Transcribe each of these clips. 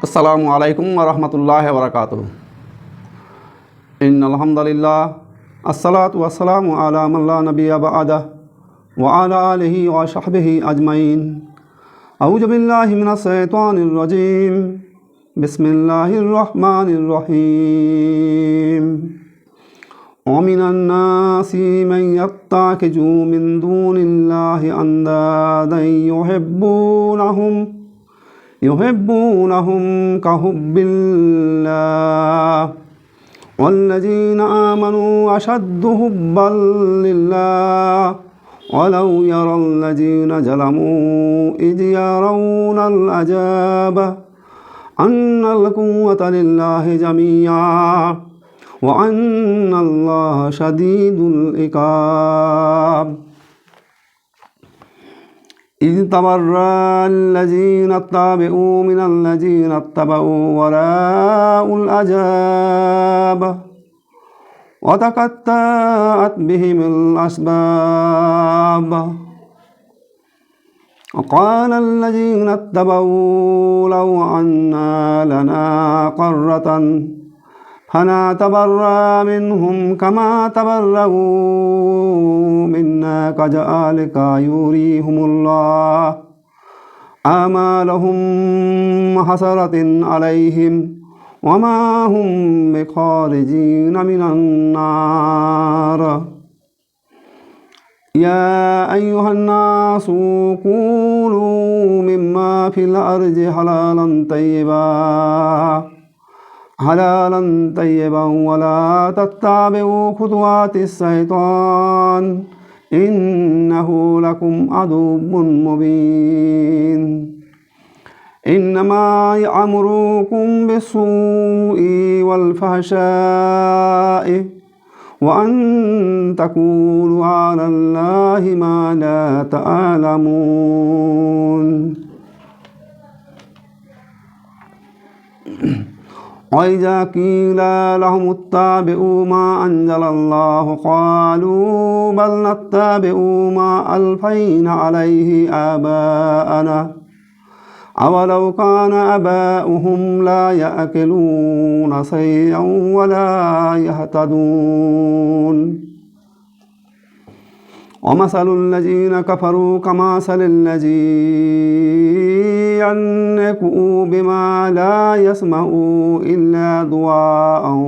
अस्सलामु अलैकुम व रहमतुल्लाहि व बरकातुहू। इन्नल हम्दुलिल्लाह अस्सलातु वस्सलामु अला मन ला नबिय्य बअदह व अला आलिहि व सहबिहि अजमईन। अऊज़ु बिल्लाहि मिनश शैतानिर रजीम। बिस्मिल्लाहिर रहमानिर रहीम। व मिनन नासि मन यत्तखिज़ु मिन दूनिल्लाहि अंदादन युहिब्बूनहुम कहुब्बिल्लाह वल्लज़ीना आमनू अशद्दु हुब्बन लिल्लाह वलौ यरल्लज़ीना ज़लमू इज़ यरौनल अज़ाब अन्नल कुव्वता लिल्लाहि जमीअन व अन्नल्लाहा शदीदुल इक़ाब। इज़ तबर्रअल्लज़ीना इत्तबअू मिनल्लज़ीना इत्तबअू वराअुल अज़ाब व तक़त्तअत बिहिमुल अस्बाब। वक़ालल्लज़ीना इत्तबअू लौ अन्ना लना कर्रतन फनतबर्रा मिन्हुम कमा तबर्रऊ मिन्ना कज़ालिका युरीहिमुल्लाहु अमालहुम हसरतिन अलैहिम वमा हुम बिखारिजीन मिनन नार। या अय्युहन्नासु कूलू मिम्मा फिल अर्ज़ि हलालन तय्यबन वला तत्तबिऊ खुतुवातिश शैतान इन्नहु लकुम अदुव्वुन मुबीन। इन्नमा यअमुरुकुम बिस्सूइ वल फहशाइ व अन तक़ूलू अलल्लाहि मा ला तअलमून। वइज़ा क़ीला लहुम इत्तबिऊ मा अंज़लल्लाहु क़ालू बल नत्तबिऊ मा अलफ़ैना अलैहि आबाअना अवलौ कान आबाउहुम ला यअक़िलून शयअन वला यहतदून। वमसलुल्लज़ीना कफ़रू कमसलिल्लज़ी यन्कुउ बिमा ला यस्मउ इल्ला दुआअन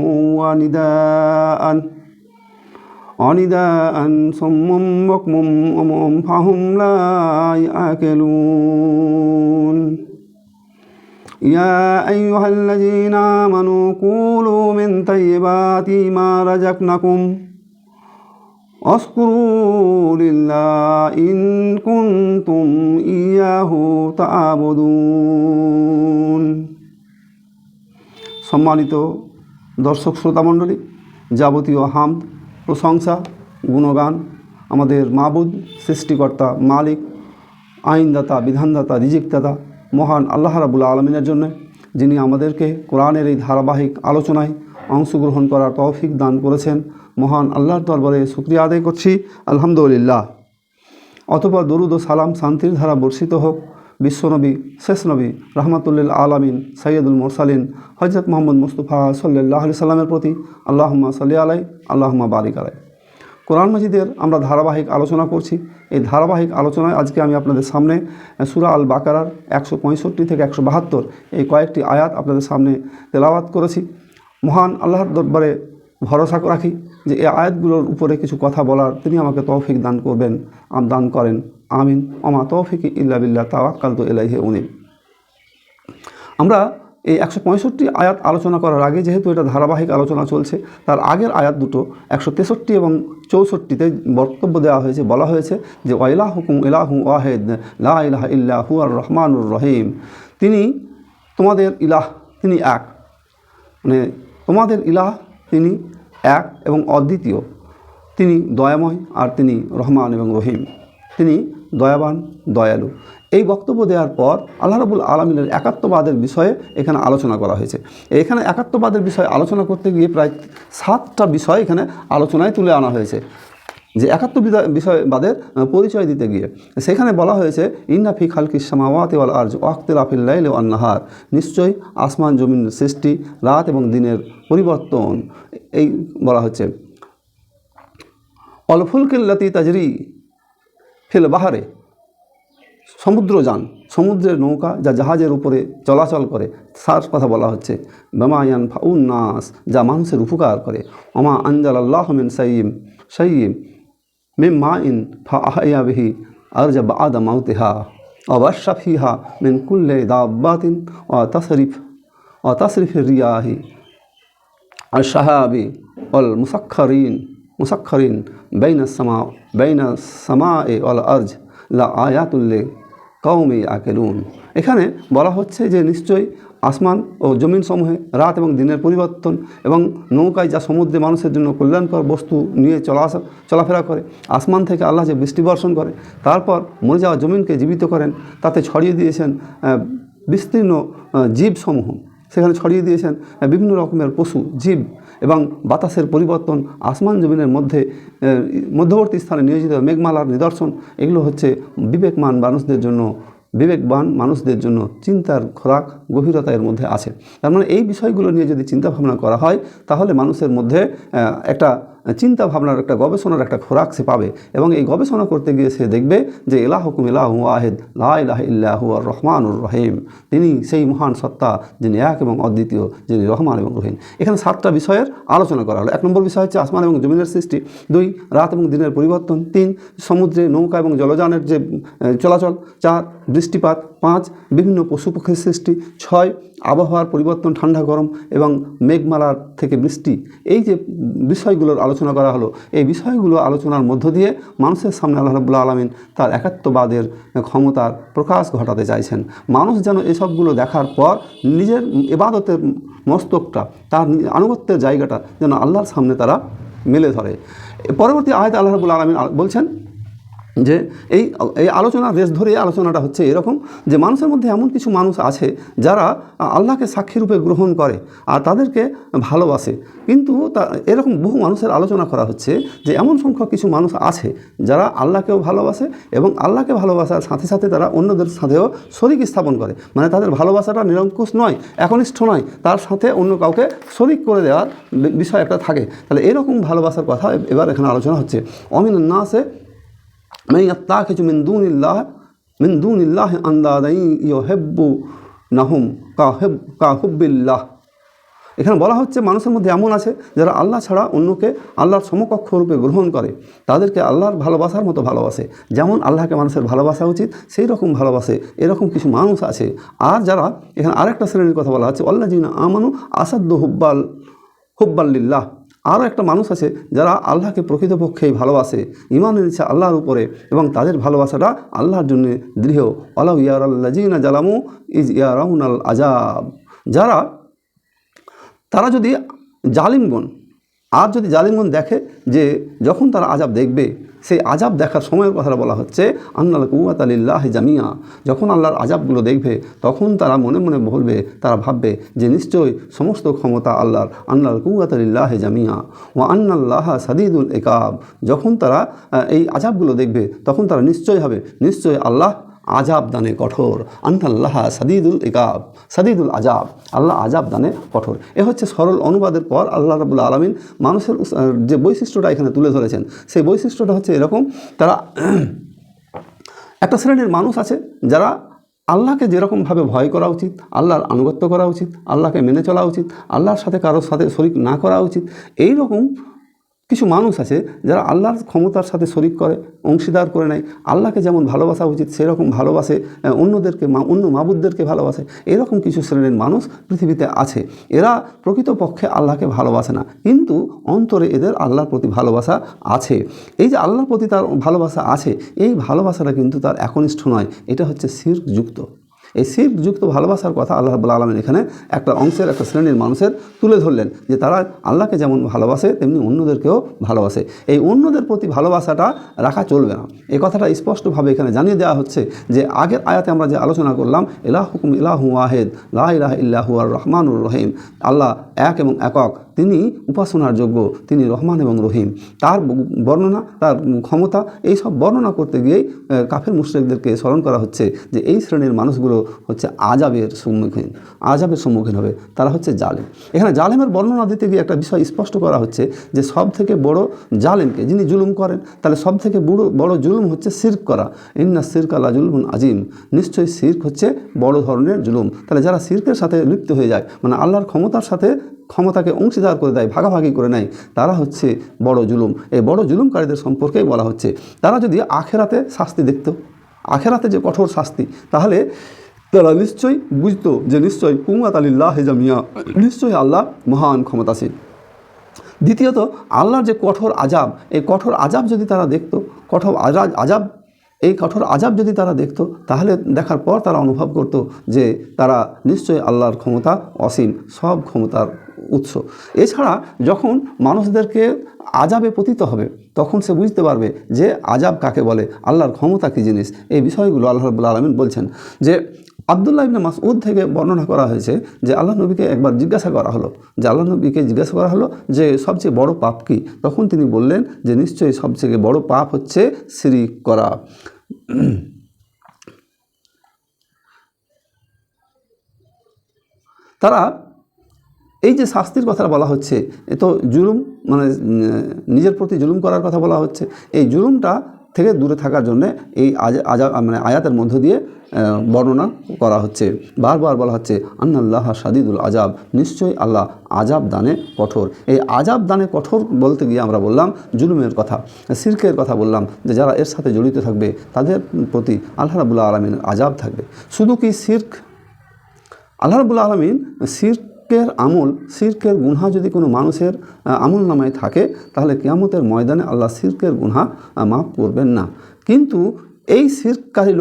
व निदाअन सुम्मुम बुक्मुम उमुम फहुम ला यअक़िलून। या अय्युहल्लज़ीना आमनू कूलू मिन तय्यिबाति मा रज़क़नाकुम वश्कुरू लिल्लाहि इन कुन्तुम इय्याहु ता'बुदून। सम्मानित दर्शक श्रोता मंडली, যাবতীয় হামদ প্রশংসা গুণগান আমাদের মাবুদ সৃষ্টিকর্তা মালিক আইনদাতা বিধানদাতা রিজিকদাতা মহান আল্লাহ রাব্বুল আলামিনের জন্য, যিনি আমাদেরকে কোরআনের এই ধারাবাহিক আলোচনায় অংশগ্রহণ করার তৌফিক দান করেছেন। মহান আল্লাহর দরবারে শুকরিয়া আদায় করছি, আলহামদুলিল্লাহ। অতঃপর দরুদ ও সালাম শান্তির ধারা বর্ষিত হোক বিশ্বনবী শেষ নবী রাহমাতুল্লিল আলামিন সৈয়দুল মুরসালিন হযরত মুহাম্মদ মুস্তাফা সাল্লাল্লাহু আলাইহি সাল্লামের প্রতি। আল্লাহুম্মা সাল্লি আলাইহি আল্লাহুম্মা বারিক আলাইহি। কোরআন মাজিদের আমরা ধারাবাহিক আলোচনা করছি। এই ধারাবাহিক আলোচনায় আজকে আমি আপনাদের সামনে সূরা আল বাকারার 165 থেকে 172 এই কয়েকটি আয়াত আপনাদের সামনে তেলাওয়াত করেছি। মহান আল্লাহর দরবারে ভরসা রাখি যে এই আয়াতগুলোর উপরে কিছু কথা বলার তিনি আমাকে তৌফিক দান করবেন, দান করেন। আমিন। ওমা তৌফিকি ইল্লা বিল্লাহ তাওয়াক্কালতু ইলাইহি উনীব। আমরা এই 165 আয়াত আলোচনা করার আগে, যেহেতু এটা ধারাবাহিক আলোচনা চলছে, তার আগের আয়াত দুটো 163 এবং 64তে বক্তব্য দেওয়া হয়েছে, বলা হয়েছে যে ওয়াইলাহুকুম ইলাহু ওয়াহিদ লা ইলাহা ইল্লা হুয়ার রহমানুর রহিম। তিনি তোমাদের ইলাহ, তিনি এক, মানে তোমাদের ইলাহ তিনি এক এবং অদ্বিতীয়, তিনি দয়াময় আর তিনি রহমান এবং রহিম, তিনি দয়াবান দয়ালু। এই বক্তব্য দেওয়ার পর আল্লাহ রাব্বুল আলামিনের একাত্মবাদের বিষয়ে এখানে আলোচনা করা হয়েছে। এখানে একাত্মবাদের বিষয়ে আলোচনা করতে গিয়ে প্রায় 7টা বিষয় এখানে আলোচনায় তুলে আনা হয়েছে। যে একাত্ম বিষয়বাদের পরিচয় দিতে গিয়ে সেখানে বলা হয়েছে ইন্না ফি খালকিস সামাওয়াতি ওয়াল আরজ ওয়াখতিলাফিল লাইলি ওয়ান নাহার, নিশ্চয়ই আসমান জমিনের সৃষ্টি, রাত এবং দিনের পরিবর্তন, এই বলা হচ্ছে। অল ফুলকিল্লাতি তাজরি ফিল বাহারে, সমুদ্রযান, সমুদ্রের নৌকা যা জাহাজের উপরে চলাচল করে তার কথা বলা হচ্ছে। বেমায়ান ফাউন নাস, যা মানুষের উপকার করে। ওমা আনজাল আল্লাহ মিন সাইয়্যিম মিন মাইন ফাআহইয়া বিহি আরজা বা'দা মাউতিহা ওয়াবাশশা ফিহা মিন কুল্লি দাব্বাতিন ওয়া তাসরিফির রিয়াহি আল শাহাবি ওয়াল মুসাখখারিন বাইনাস সামা'i ওয়াল আরজ লা আয়াতুল লিকাওমি ইয়াকিলুন। এখানে বলা হচ্ছে যে নিশ্চয়ই আসমান ও জমিন সমূহে রাত এবং দিনের পরিবর্তন, এবং নৌকায় যা সমুদ্রে মানুষের জন্য কল্যাণকর বস্তু নিয়ে চলাফেরা করে। আসমান থেকে আল্লাহ যে বৃষ্টি বর্ষণ করে, তারপর মরে যাওয়া জমিনকে জীবিত করেন, তাতে ছড়িয়ে দিয়েছেন বিস্তীর্ণ জীবসমূহ, সেখানে ছড়িয়ে দিয়েছেন বিভিন্ন রকমের পশু জীব, এবং বাতাসের পরিবর্তন, আসমান জমিনের মধ্যবর্তী স্থানে নিয়োজিত মেঘমালার নিদর্শন, এগুলো হচ্ছে বিবেকবান মানুষদের জন্য চিন্তার খোরাক, গভীরতা এর মধ্যে আছে। তার মানে এই বিষয়গুলো নিয়ে যদি চিন্তা ভাবনা করা হয়, তাহলে মানুষের মধ্যে একটা চিন্তা ভাবনার একটা গবেষণার একটা খোরাক সে পাবে, এবং এই গবেষণা করতে গিয়ে সে দেখবে যে ইলাহুকুম ইলাহুন ওয়াহিদ লা ইলাহা ইল্লা হুয়ার রহমানুর রহিম, তিনি সেই মহান সত্তা যিনি এক এবং অদ্বিতীয়, যিনি রহমান এবং রহিম। এখানে 7টা বিষয়ের আলোচনা করা হলো। 1 নম্বর বিষয় হচ্ছে আসমান এবং জমিনের সৃষ্টি, 2 রাত এবং দিনের পরিবর্তন, 3 সমুদ্রে নৌকা এবং জলযানের যে চলাচল, 4 বৃষ্টিপাত, 5 বিভিন্ন পশু পক্ষীর সৃষ্টি, 6 আবহাওয়ার পরিবর্তন, ঠান্ডা গরম এবং মেঘমালার থেকে বৃষ্টি। এই যে বিষয়গুলোর আলোচনা করা হলো, এই বিষয়গুলো আলোচনার মধ্য দিয়ে মানুষের সামনে আল্লাহ রাব্বুল আলামিন তার একাত্মবাদের ক্ষমতার প্রকাশ ঘটাতে চাইছেন। মানুষ যেন এসবগুলো দেখার পর নিজের ইবাদতের মস্তকটা, তার আনুগত্যের জায়গাটা যেন আল্লাহর সামনে তারা মেলে ধরে। পরবর্তী আয়াতে আল্লাহ রাব্বুল আলামিন বলছেন যে এই আলোচনার রেস ধরে আলোচনাটা হচ্ছে এরকম যে মানুষের মধ্যে এমন কিছু মানুষ আছে যারা আল্লাহকে সাক্ষীরূপে গ্রহণ করে আর তাদেরকে ভালোবাসে, কিন্তু এরকম বহু মানুষের আলোচনা করা হচ্ছে যে এমন সংখ্যক কিছু মানুষ আছে যারা আল্লাহকেও ভালোবাসে, এবং আল্লাহকে ভালোবাসার সাথে সাথে তারা অন্যদের সাথেও শরিক স্থাপন করে, মানে তাদের ভালোবাসাটা নিরঙ্কুশ নয়, একনিষ্ঠ নয়, তার সাথে অন্য কাউকে শরিক করে দেওয়ার বিষয় একটা থাকে। তাহলে এরকম ভালোবাসার কথা এবার এখানে আলোচনা হচ্ছে। অমিনান নাসে মান ইয়াত্তাখিযু মিন দুনিল্লাহি আনদাদান ইউহিব্বুনাহুম কা হুব্বিল্লাহ। এখানে বলা হচ্ছে মানুষের মধ্যে এমন আছে যারা আল্লাহ ছাড়া অন্যকে আল্লাহর সমকক্ষ রূপে গ্রহণ করে, তাদেরকে আল্লাহর ভালোবাসার মতো ভালোবাসে, যেমন আল্লাহকে মানুষের ভালোবাসা উচিত সেই রকম ভালোবাসে, এরকম কিছু মানুষ আছে। আর যারা এখানে আরেকটা শ্রেণীর কথা বলা হচ্ছে আল্লাযিনা আমানু আসাদ্দু হুব্বাল্লিল্লাহ, আরও একটা মানুষ আছে যারা আল্লাহকে প্রকৃতপক্ষেই ভালোবাসে, ঈমান এনেছে আল্লাহর উপরে, এবং তাদের ভালোবাসাটা আল্লাহর জন্য দৃঢ়। ওয়ালাউ ইয়ারাল্লাযিনা জালামু ইজ ইয়ারাউনাল আযাব, তারা যদি জালিমগণ দেখে যে যখন তারা আযাব দেখবে, সেই আযাব দেখার সময়ের কথা বলা হচ্ছে আন্নাল কুওয়াতা লিল্লাহি জামিয়া, যখন আল্লাহর আযাবগুলো দেখবে তখন তারা মনে মনে বলবে, তারা ভাববে যে নিশ্চয়ই সমস্ত ক্ষমতা আল্লাহর, আন্নাল কুওয়াতা লিল্লাহি জামিয়া ওয়া আন্নাল্লাহা সাদীদুল ইকাব, যখন তারা এই আযাবগুলো দেখবে তখন তারা নিশ্চয়ই আল্লাহ আযাব দানে কঠোর, আন্নাল্লাহ সাদীদুল ইকাব সাদীদুল আযাব, আল্লাহ আযাব দানে কঠোর। এ হচ্ছে সরল অনুবাদের পর আল্লাহ রাব্বুল আলামিন মানুষের যে বৈশিষ্ট্যটা এখানে তুলে ধরেছেন, সেই বৈশিষ্ট্যটা হচ্ছে এরকম। তারা একটা শ্রেণীর মানুষ আছে যারা আল্লাহকে যেরকমভাবে ভয় করা উচিত, আল্লাহর আনুগত্য করা উচিত, আল্লাহকে মেনে চলা উচিত, আল্লাহর সাথে কারোর সাথে শরিক না করা উচিত, এই রকম কিছু মানুষ আছে যারা আল্লাহর ক্ষমতার সাথে শরিক করে, অংশীদার করে নেয়। আল্লাহকে যেমন ভালোবাসা উচিত সেরকম ভালোবাসে, অন্য মাবুদদেরকে ভালোবাসে। এরকম কিছু শ্রেণীর মানুষ পৃথিবীতে আছে। এরা প্রকৃতপক্ষে আল্লাহকে ভালোবাসে না, কিন্তু অন্তরে এদের আল্লাহর প্রতি ভালোবাসা আছে। এই যে আল্লাহর প্রতি তার ভালোবাসা আছে, এই ভালোবাসাটা কিন্তু তার একনিষ্ঠ নয়, এটা হচ্ছে শিরকযুক্ত। এই শিরকযুক্ত ভালোবাসার কথা আল্লাহ রাব্বুল আলামিন এখানে একটা শ্রেণীর মানুষের তুলে ধরলেন, যে তারা আল্লাহকে যেমন ভালোবাসে তেমনি অন্যদেরকেও ভালোবাসে। এই অন্যদের প্রতি ভালোবাসাটা রাখা চলবে না, এই কথাটা স্পষ্টভাবে এখানে জানিয়ে দেওয়া হচ্ছে। যে আগের আয়াতে আমরা যে আলোচনা করলাম ইলাহুকুম ইলাহুন ওয়াহিদ লা ইলাহা ইল্লা হুয়ার রহমানুর রহিম, আল্লাহ এক এবং একক, তিনি উপাসনার যোগ্য, তিনি রহমান এবং রহিম। তার বর্ণনা, তার ক্ষমতা, এই সব বর্ণনা করতে গিয়েই কাফের মুশরিকদেরকে স্মরণ করা হচ্ছে যে এই শ্রেণীর মানুষগুলো হচ্ছে আযাবের সম্মুখীন হবে, তারা হচ্ছে জালেম। এখানে জালেমের বর্ণনা দিতে গিয়ে একটা বিষয় স্পষ্ট করা হচ্ছে যে সব থেকে বড় জালেমকে, যিনি জুলুম করেন, তাহলে সব থেকে বড় জুলুম হচ্ছে শিরক করা। ইন্না শিরকা লা জুলমুন আজিম, নিশ্চয়ই শিরক হচ্ছে বড় ধরনের জুলুম। তাহলে যারা শিরকের সাথে লিপ্ত হয়ে যায়, মানে আল্লাহর ক্ষমতার সাথে ক্ষমতাকে অংশীদার করে দেয়, ভাগাভাগি করে নেয়, তারা হচ্ছে বড় জুলুম। এই বড় জুলুমকারীদের সম্পর্কেই বলা হচ্ছে। তারা যদি আখেরাতে শাস্তি দেখত, আখেরাতে যে কঠোর শাস্তি, তাহলে তারা নিশ্চয়ই বুঝতো যে নিশ্চয়ই কুওয়াত লিল্লাহি জামিয়া, নিশ্চয়ই আল্লাহ মহান ক্ষমতাশীল। দ্বিতীয়ত, আল্লাহর যে কঠোর আযাব, এই কঠোর আযাব যদি তারা দেখত, এই কঠোর আযাব যদি তারা দেখত, তাহলে দেখার পর তারা অনুভব করত যে তারা নিশ্চয়ই আল্লাহর ক্ষমতা অসীম, সব ক্ষমতার উৎস। এছাড়া যখন মানুষদেরকে আযাবে পতিত হবে, তখন সে বুঝতে পারবে যে আযাব কাকে বলে, আল্লাহর ক্ষমতা কী জিনিস। এই বিষয়গুলো আল্লাহ রাব্বুল আলামিন বলছেন। যে আব্দুল্লাহ ইবনে মাসউদ থেকে বর্ণনা করা হয়েছে যে আল্লাহ নবীকে একবার জিজ্ঞাসা করা হলো যে সবচেয়ে বড় পাপ কী? তখন তিনি বললেন যে নিশ্চয়ই সবচেয়ে বড় পাপ হচ্ছে শিরক করা। তারা এই যে শাস্তির কথা বলা হচ্ছে, এ তো জুলুম, মানে নিজের প্রতি জুলুম করার কথা বলা হচ্ছে। এই জুলুমটা থেকে দূরে থাকার জন্যে এই আয়াতের মধ্য দিয়ে বর্ণনা করা হচ্ছে। বারবার বলা হচ্ছে আন্নাল্লাহ শাদীদুল আযাব, নিশ্চয়ই আল্লাহ আযাব দানে কঠোর। এই আযাব দানে কঠোর বলতে গিয়ে আমরা বললাম জুলুমের কথা, শিরকের কথা বললাম, যে যারা এর সাথে জড়িত থাকবে তাদের প্রতি আল্লাহ রাব্বুল আলামিনের আযাব থাকবে। শুধু কি শিরক, আল্লাহ রাব্বুল আলামিন শিরকের গুনহা যদি কোনো মানুষের আমল নামায় থাকে, তাহলে কিয়ামতের ময়দানে আল্লাহ শিরকের গুনহা মাফ করবেন না। কিন্তু এই শিরককারী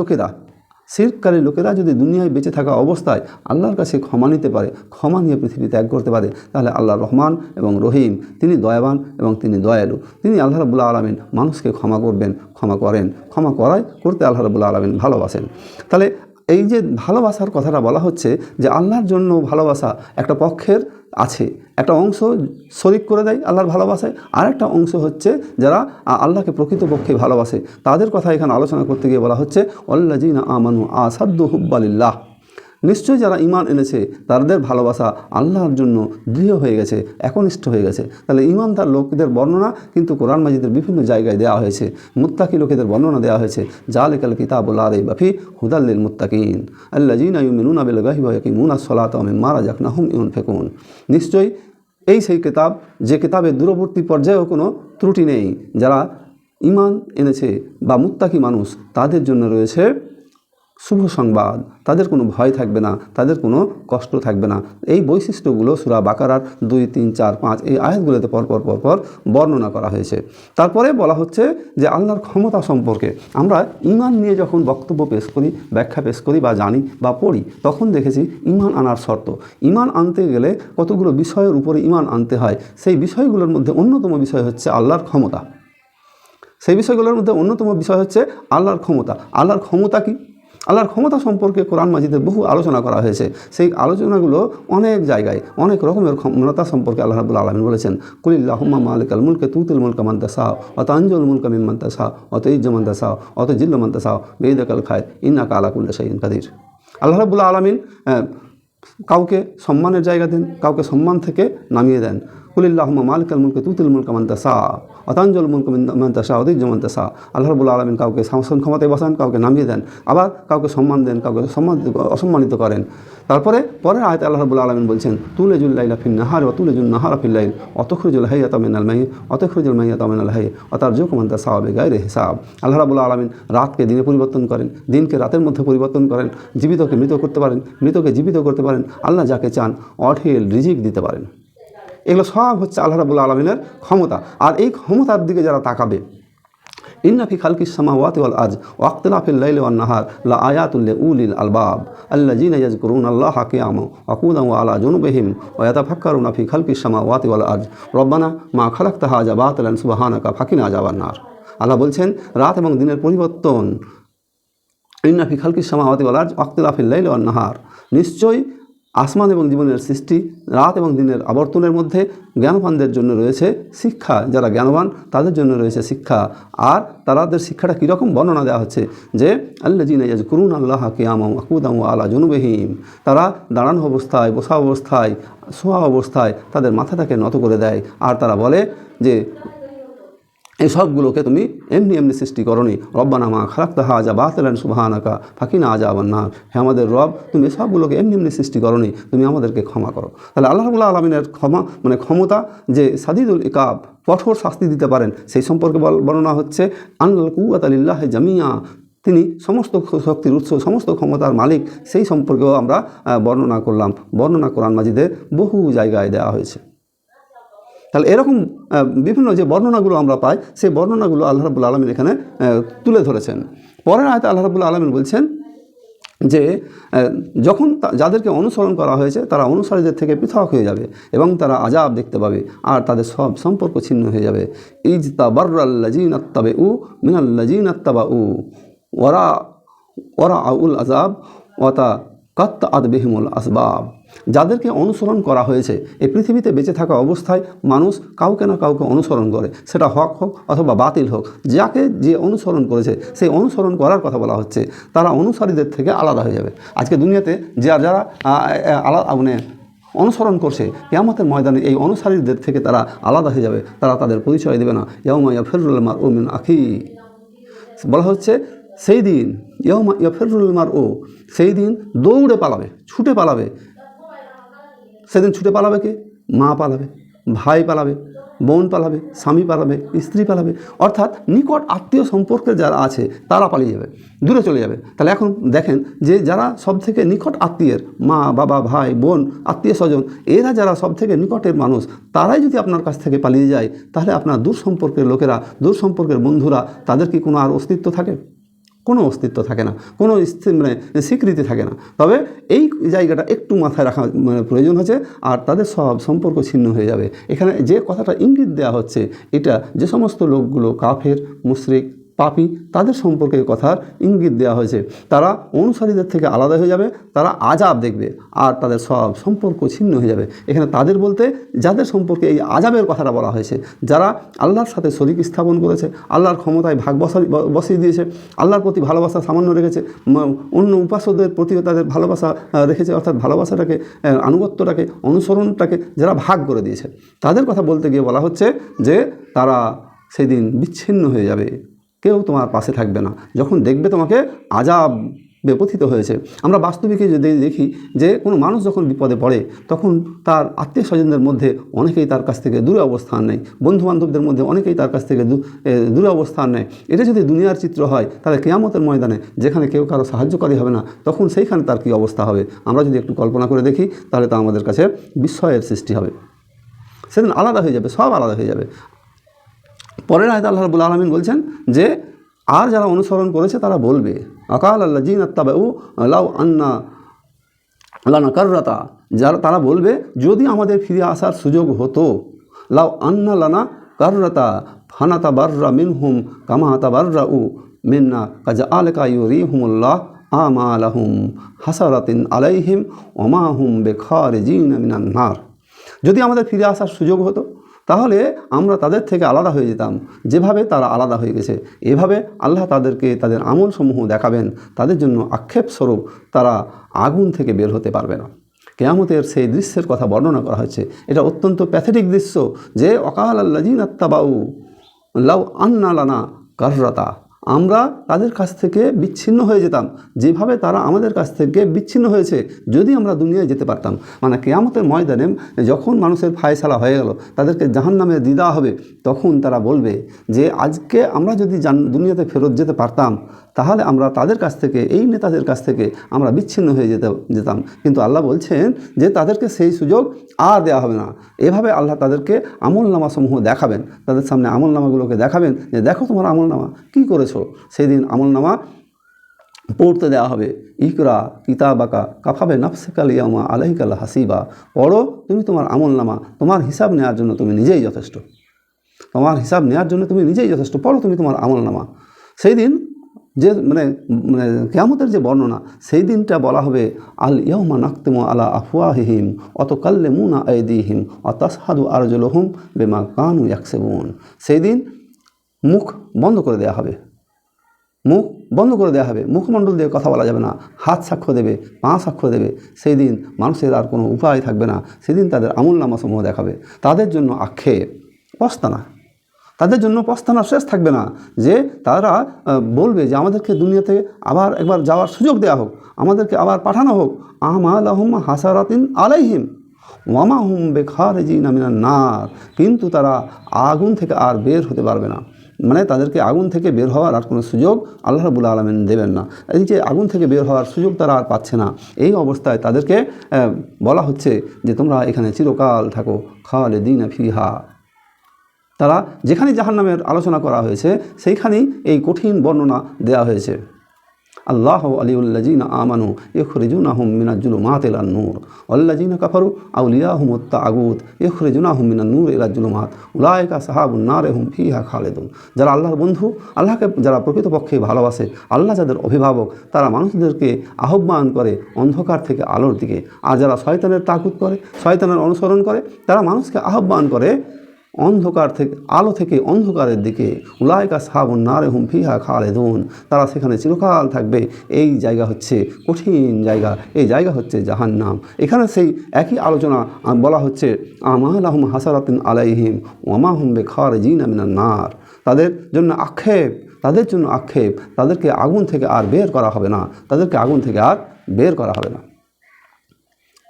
লোকেরা যদি দুনিয়ায় বেঁচে থাকা অবস্থায় আল্লাহর কাছে ক্ষমা নিতে পারে, ক্ষমা নিয়ে পৃথিবী ত্যাগ করতে পারে, তাহলে আল্লাহ রহমান এবং রহিম, তিনি দয়াবান এবং তিনি দয়ালু। তিনি আল্লাহ রাব্বুল আলামিন মানুষকে ক্ষমা করতে আল্লাহ রাব্বুল আলামিন ভালোবাসেন। তাহলে এই যে ভালোবাসার কথাটা বলা হচ্ছে, যে আল্লাহর জন্য ভালোবাসা একটা পক্ষের আছে, একটা অংশ শরিক করে দেয় আল্লাহর ভালোবাসায়, আর একটা অংশ হচ্ছে যারা আল্লাহকে প্রকৃতপক্ষে ভালোবাসে, তাদের কথা এখানে আলোচনা করতে গিয়ে বলা হচ্ছে ওয়াল্লাযীনা আমানু আসাদ্দু হুব্বা লিল্লাহ, নিশ্চয়ই যারা ঈমান এনেছে তাদের ভালোবাসা আল্লাহর জন্য দৃঢ় হয়ে গেছে, একনিষ্ঠ হয়ে গেছে। তাহলে ঈমানদার লোকদের বর্ণনা কিন্তু কোরআন মাজিদের বিভিন্ন জায়গায় দেওয়া হয়েছে, মুত্তাকি লোকেদের বর্ণনা দেওয়া হয়েছে। জালিকাল কিতাবুল লা রাইবা ফীহি হুদাল লিল মুত্তাকিন আল্লাযীনা ইউমিনুনা বিল গায়বি ওয়া ইয়াকিমুনাস সালাতা ওয়া মিম্মা রাযাকনাহুম ইউনফিকুন, নিশ্চয়ই এই সেই কিতাব যে কিতাবের দূরবর্তী পর্যায়েও কোনো ত্রুটি নেই। যারা ঈমান এনেছে বা মুত্তাকি মানুষ, তাদের জন্য রয়েছে শুভ সংবাদ, তাদের কোনো ভয় থাকবে না, তাদের কোনো কষ্ট থাকবে না। এই বৈশিষ্ট্যগুলো সূরা বাকারার 2, 3, 4, 5 এই আয়াতগুলোতে পরপর বর্ণনা করা হয়েছে। তারপরে বলা হচ্ছে যে আল্লাহর ক্ষমতা সম্পর্কে আমরা ঈমান নিয়ে যখন বক্তব্য পেশ করি, ব্যাখ্যা পেশ করি বা জানি বা পড়ি, তখন দেখেছি ঈমান আনার শর্ত। ঈমান আনতে গেলে কতগুলো বিষয়ের উপরে ঈমান আনতে হয়। সেই বিষয়গুলোর মধ্যে অন্যতম বিষয় হচ্ছে আল্লাহর ক্ষমতা। সেই বিষয়গুলোর মধ্যে অন্যতম বিষয় হচ্ছে আল্লাহর ক্ষমতা। আল্লাহর ক্ষমতা কি? আল্লাহর ক্ষমতা সম্পর্কে কোরআন মাজিদে বহু আলোচনা করা হয়েছে। সেই আলোচনাগুলো অনেক জায়গায় অনেক রকমের ক্ষমতা সম্পর্কে আল্লাহ রাব্বুল আলামিন বলেছেন, কুলিল্লাহুম্মা মালিকাল মুলকি তুতিল মুলকা মান তাশাউ ওয়া তানজিলুল মুলকা মিম্মান তাশাউ ওয়া তুইজ্জু মান তাশাউ ওয়া তুযিল্লু মান তাশাউ বিয়াদিকাল খায়র ইন্নাকা আলা কুল্লি শাইইন কাদির। আল্লাহ রাব্বুল আলামিন কাউকে সম্মানের জায়গা দেন, কাউকে সম্মান থেকে নামিয়ে দেন। কুলিল্লাহুম্মা মালিকাল মুলকি তুতিল মুলকা মান তাশাউ ওয়া তানজিলুল মুলকা মিম্মান তাশাউ ওয়া তুইজ্জু মান তাশাউ। আল্লাহ রাব্বুল আলামিন কাউকে শাসন ক্ষমতায় বসান, কাউকে নামিয়ে দেন, আবার কাউকে সম্মান দেন, কাউকে অসম্মানিত করেন। তারপরে পরের আয়াতে আল্লাহ রাব্বুল আলামিন বলছেন, তুলিজুল লাইলা ফিন নাহার ওয়া তুলিজুন নাহারা ফিল লাইল ওয়া তুখরিজুল হাইয়াতা মিনাল মাইয়িত ওয়া তুখরিজুল মাইয়াতা মিনাল হাইয়্য ওয়া তারযুকু মান তাশাউ বিগাইরি হিসাব। আল্লাহ রাব্বুল আলামিন রাতকে দিনে পরিবর্তন করেন, দিনকে রাতের মধ্যে পরিবর্তন করেন, জীবিতকে মৃত করতে পারেন, মৃতকে জীবিত করতে পারেন, আল্লাহ যাকে চান অঢেল রিজিক দিতে পারেন। এগুলো সব হচ্ছে আল্লাহ রাব্বুল আলামিনের ক্ষমতা। আর এই ক্ষমতার দিকে যারা তাকাবে, ইন্না ফি খালকিস সামাওয়াতি ওয়াল আরজ ওয়া ইখতিলাফিল লাইলি ওয়ান নাহার লা আয়াতুল লিউলিল আলবাব আল্লাযীনা ইয়াযকুরুনাল্লাহা কিয়ামান ওয়া কুউদান ওয়া আলা জুনুবিহিম ওয়া ইয়াতাফাক্কারুনা ফি খালকিস সামাওয়াতি ওয়াল আরজ রব্বানা মা খালাকতা হাযা বাতিলান সুবহানাকা ফাকিনা আযাবান নার। আল্লাহ বলছেন রাত এবং দিনের পরিবর্তন, ইন্না ফি খালকিস সামাওয়াতি ওয়াল আরজ ওয়া ইখতিলাফিল লাইলি ওয়ান নাহার, নিশ্চয়ই আসমান এবং জীবনের সৃষ্টি, রাত এবং দিনের আবর্তনের মধ্যে জ্ঞানবানদের জন্য রয়েছে শিক্ষা। যারা জ্ঞানবান তাদের জন্য রয়েছে শিক্ষা। আর তাদের শিক্ষাটা কীরকম বর্ণনা দেওয়া হচ্ছে যে আল্লাযীনা ইয়াযকুরুনা আল্লাহা কিয়ামান ওয়া কুউদান ওয়া আলা জুনুবিহিম, তারা দাঁড়ানো অবস্থায়, বসা অবস্থায়, শোয়া অবস্থায় তাদের মাথাটাকে নত করে দেয়। আর তারা বলে যে এই সবগুলোকে তুমি এমনি এমনি সৃষ্টি করনি। রব্বানা মা খালাকতা হাযা বাতিলান সুবহানাকা ফাকিনা আযাবান নার, হে আমাদের রব, তুমি সবগুলোকে এমনি এমনি সৃষ্টি করনি, তুমি আমাদেরকে ক্ষমা করো। তাহলে আল্লাহ রাব্বুল আলামিনের ক্ষমতা যে সাদিদুল ইকাব, কঠোর শাস্তি দিতে পারেন, সেই সম্পর্কে বর্ণনা হচ্ছে। আনাল কুওয়াতা লিল্লাহি জামিয়া, তিনি সমস্ত শক্তির উৎস, সমস্ত ক্ষমতার মালিক, সেই সম্পর্কেও আমরা বর্ণনা করলাম। বর্ণনা কোরআন মাজিদে বহু জায়গায় দেওয়া হয়েছে। তাহলে এরকম বিভিন্ন যে বর্ণনাগুলো আমরা পাই, সেই বর্ণনাগুলো আল্লাহ রাব্বুল আলামিন এখানে তুলে ধরেছেন। পরের আয়াতে আল্লাহ রাব্বুল আলামিন বলছেন যে যখন যাদেরকে অনুসরণ করা হয়েছে তারা অনুসারীদের থেকে পৃথক হয়ে যাবে এবং তারা আযাব দেখতে পাবে আর তাদের সব সম্পর্ক ছিন্ন হয়ে যাবে। ইজতাবাররাল্লাযীনা ইত্তাবাউ মিনাল্লাযীনা ইত্তাবাউ ওরা আউল আযাব ওয়া তাকাত্তাআত বিহিমুল আসবাব। যাদেরকে অনুসরণ করা হয়েছে, এই পৃথিবীতে বেঁচে থাকা অবস্থায় মানুষ কাউকে না কাউকে অনুসরণ করে, সেটা হক হোক অথবা বাতিল হোক। যাকে যে অনুসরণ করেছে সেই অনুসরণ করার কথা বলা হচ্ছে, তারা অনুসারীদের থেকে আলাদা হয়ে যাবে। আজকে দুনিয়াতে যারা আলাদা অনুসরণ করছে, কিয়ামতের ময়দানে এই অনুসারীদের থেকে তারা আলাদা হয়ে যাবে, তারা তাদের পরিচয় দেবে না। ইয়াউমা ইয়াফিরুল মারউ মিন আখি, বলা হচ্ছে সেই দিন ইয়াউমা ইয়াফিরুল মারউ, সেই দিন দৌড়ে পালাবে, ছুটে পালাবে। সেদিন ছুটে পালাবে কে? মা পালাবে, ভাই পালাবে, বোন পালাবে, স্বামী পালাবে, স্ত্রী পালাবে, অর্থাৎ নিকট আত্মীয় সম্পর্কে যারা আছে তারা পালিয়ে যাবে, দূরে চলে যাবে। তাহলে এখন দেখেন যে যারা সব থেকে নিকট আত্মীয়ের, মা বাবা ভাই বোন আত্মীয় স্বজন, এরা যারা সব থেকে নিকটের মানুষ, তারাই যদি আপনার কাছ থেকে পালিয়ে যায়, তাহলে আপনার দূর সম্পর্কের লোকেরা, দূর সম্পর্কের বন্ধুরা, তাদের কি কোনো আর অস্তিত্ব থাকে? কোনো অস্তিত্ব থাকে না, কোনো স্বীকৃতি থাকে না। তবে এই জায়গাটা একটু মাথায় রাখা প্রয়োজন হচ্ছে, আর তাদের সব সম্পর্ক ছিন্ন হয়ে যাবে। এখানে যে কথাটা ইঙ্গিত দেওয়া হচ্ছে, এটা যে সমস্ত লোকগুলো কাফের, মুশরিক, পাপী, তাদের সম্পর্কে কথার ইঙ্গিত দেওয়া হয়েছে। তারা অনুসারীদের থেকে আলাদা হয়ে যাবে, তারা আযাব দেখবে আর তাদের সব সম্পর্ক ছিন্ন হয়ে যাবে। এখানে তাদের বলতে যাদের সম্পর্কে এই আযাবের কথাটা বলা হয়েছে, যারা আল্লাহর সাথে শরীক স্থাপন করেছে, আল্লাহর ক্ষমতায় ভাগ বসিয়ে দিয়েছে, আল্লাহর প্রতি ভালোবাসা সামান্য রেখেছে, অন্য উপাস্যদের প্রতিও তাদের ভালোবাসা রেখেছে, অর্থাৎ ভালোবাসাটাকে, আনুগত্যটাকে, অনুসরণটাকে যারা ভাগ করে দিয়েছে, তাদের কথা বলতে গিয়ে বলা হচ্ছে যে তারা সেদিন বিচ্ছিন্ন হয়ে যাবে, কেউ তোমার পাশে থাকবে না। যখন দেখবে তোমাকে আযাব বেপথিত হয়েছে। আমরা বাস্তবিকে যদি দেখি যে কোনো মানুষ যখন বিপদে পড়ে, তখন তার আত্মীয় স্বজনদের মধ্যে অনেকেই তার কাছ থেকে দূরে অবস্থান নেয়, বন্ধুবান্ধবদের মধ্যে অনেকেই তার কাছ থেকে দূরে অবস্থান নেয়। এটা যদি দুনিয়ার চিত্র হয়, তাহলে কিয়ামতের ময়দানে যেখানে কেউ কারো সাহায্যকারী হবে না, তখন সেইখানে তার কী অবস্থা হবে আমরা যদি একটু কল্পনা করে দেখি, তাহলে তা আমাদের কাছে বিস্ময়ের সৃষ্টি হবে। সেদিন আলাদা হয়ে যাবে, সব আলাদা হয়ে যাবে। পরের আয়াতে আল্লাহ রাব্বুল আলামিন বলছেন যে আর যারা অনুসরণ করেছে তারা বলবে, আকাল আল্লাযীনা ইত্তাবাউ লাউ আন্না লানা কাররাতা, যারা তারা বলবে যদি আমাদের ফিরে আসার সুযোগ হতো, লাউ আন্না লানা কাররাতা ফানাতাবাররা মিনহুম কামা তাবাররাউ মিন্না কাযআলিকা ইউরিহিমুল্লাহ আমালাহুম হাসারাতিন আলাইহিম ওয়া মা হুম বিখারিজিনা মিনান নার। যদি আমাদের ফিরে আসার সুযোগ হতো, তাহলে আমরা তাদের থেকে আলাদা হয়ে যেতাম, যেভাবে তারা আলাদা হয়ে গেছে। এভাবে আল্লাহ তাদেরকে তাদের আমলসমূহ দেখাবেন, তাদের জন্য আক্ষেপ স্বরূপ তারা আগুন থেকে বের হতে পারবে না। কিয়ামতের সেই দৃশ্যের কথা বর্ণনা করা হচ্ছে। এটা অত্যন্ত প্যাথেটিক দৃশ্য যে অকাল আল্লাযীনা ইত্তাবাউ লাউ আন্না লানা কাররাতা, আমরা তাদের কাছ থেকে বিচ্ছিন্ন হয়ে যেতাম, যেভাবে তারা আমাদের কাছ থেকে বিচ্ছিন্ন হয়েছে, যদি আমরা দুনিয়ায় যেতে পারতাম। মানে কিয়ামতের ময়দানে যখন মানুষের ফায়সালা হয়ে গেল, তাদেরকে জাহান্নামে দিয়ে দেওয়া হবে, তখন তারা বলবে যে আজকে আমরা যদি দুনিয়াতে ফেরত যেতে পারতাম, তাহলে আমরা তাদের কাছ থেকে, এই নেতাদের কাছ থেকে আমরা বিচ্ছিন্ন হয়ে যেতাম। কিন্তু আল্লাহ বলছেন যে তাদেরকে সেই সুযোগ আর দেওয়া হবে না। এভাবে আল্লাহ তাদেরকে আমলনামাসমূহ দেখাবেন, তাদের সামনে আমলনামাগুলোকে দেখাবেন যে দেখো তোমার আমলনামা কী করেছো। সেই দিন আমলনামা পড়তে দেওয়া হবে। ইকরা কিতাবাকা কাফাবে নাফসিকাল ইয়াউমা আলাইকাল হাসিবা, পড়ো তুমি তোমার আমলনামা, তোমার হিসাব নেওয়ার জন্য তুমি নিজেই যথেষ্ট, তোমার হিসাব নেওয়ার জন্য তুমি নিজেই যথেষ্ট, পড়ো তুমি তোমার আমলনামা। সেই দিন যে মানে মানে কিয়ামতের যে বর্ণনা, সেই দিনটা বলা হবে আল ইয়াউমা নাখতিমু আলা আফওয়াহিহিম ওয়া তুকাল্লিমুনা আইদিহিম ওয়া তাশহাদু আরজুলুহুম বিমা কানু ইয়াকসিবুন। সেই দিন মুখ বন্ধ করে দেওয়া হবে, মুখ বন্ধ করে দেওয়া হবে, মুখমণ্ডল দিয়ে কথা বলা যাবে না, হাত সাক্ষ্য দেবে, পা সাক্ষ্য দেবে। সেই দিন মানুষের আর কোনো উপায় থাকবে না। সেদিন তাদের আমুলনামাসমূহ দেখাবে। তাদের জন্য আক্ষেপ, পস্তানা, তাদের জন্য পস্তানা শেষ থাকবে না। যে তারা বলবে যে আমাদেরকে দুনিয়াতে আবার একবার যাওয়ার সুযোগ দেওয়া হোক, আমাদেরকে আবার পাঠানো হোক। আমালাহুম হাসারাতিন আলাইহিম ওয়ামা হুম বেখারিজিনা মিনান নার। কিন্তু তারা আগুন থেকে আর বের হতে পারবে না, মানে তাদেরকে আগুন থেকে বের হওয়ার আর কোনো সুযোগ আল্লাহ রাব্বুল আলামিন দেবেন না। এই যে আগুন থেকে বের হওয়ার সুযোগ তারা আর পাচ্ছে না, এই অবস্থায় তাদেরকে বলা হচ্ছে যে তোমরা এখানে চিরকাল থাকো, খালিদিনা ফিহা। তারা যেখানে জাহান্নামের আলোচনা করা হয়েছে সেইখানেই এই কঠিন বর্ণনা দেওয়া হয়েছে। আল্লাহু আলিউল্লাযিনা আমানু ইখরিজুনাহুম মিনাজ জুলুমাতি ইলান নূর ওয়াল্লাযিনা কাফারু আউলিয়াহুমুত তাগুত ইখরিজুনাহুম মিনান নূর ইলাজ জুলুমাত উলাইকা সাহাবুন নার হুম ফিহা খালিদুন। যারা আল্লাহর বন্ধু, আল্লাহকে যারা প্রকৃতপক্ষে ভালোবাসে, আল্লাহ যাদের অভিভাবক, তারা মানুষদেরকে আহ্বান করে অন্ধকার থেকে আলোর দিকে। আর যারা শয়তানের তাগুত করে, শয়তানের অনুসরণ করে, তারা মানুষকে আহ্বান করে অন্ধকার থেকে আলো থেকে অন্ধকারের দিকে। উলাইকা সাহাবুন নার হুম ফিহা খালিদুন। তারা সেখানে চিরকাল থাকবে। এই জায়গা হচ্ছে কঠিন জায়গা, এই জায়গা হচ্ছে জাহান্নাম। এখানে সেই একই আলোচনা বলা হচ্ছে আমালাহুম হাসারাতিন আলাইহিম ওয়ামা হুম বেখারিজিনা মিনান নার। তাদের জন্য আক্ষেপ, তাদের জন্য আক্ষেপ, তাদেরকে আগুন থেকে আর বের করা হবে না, তাদেরকে আগুন থেকে আর বের করা হবে না।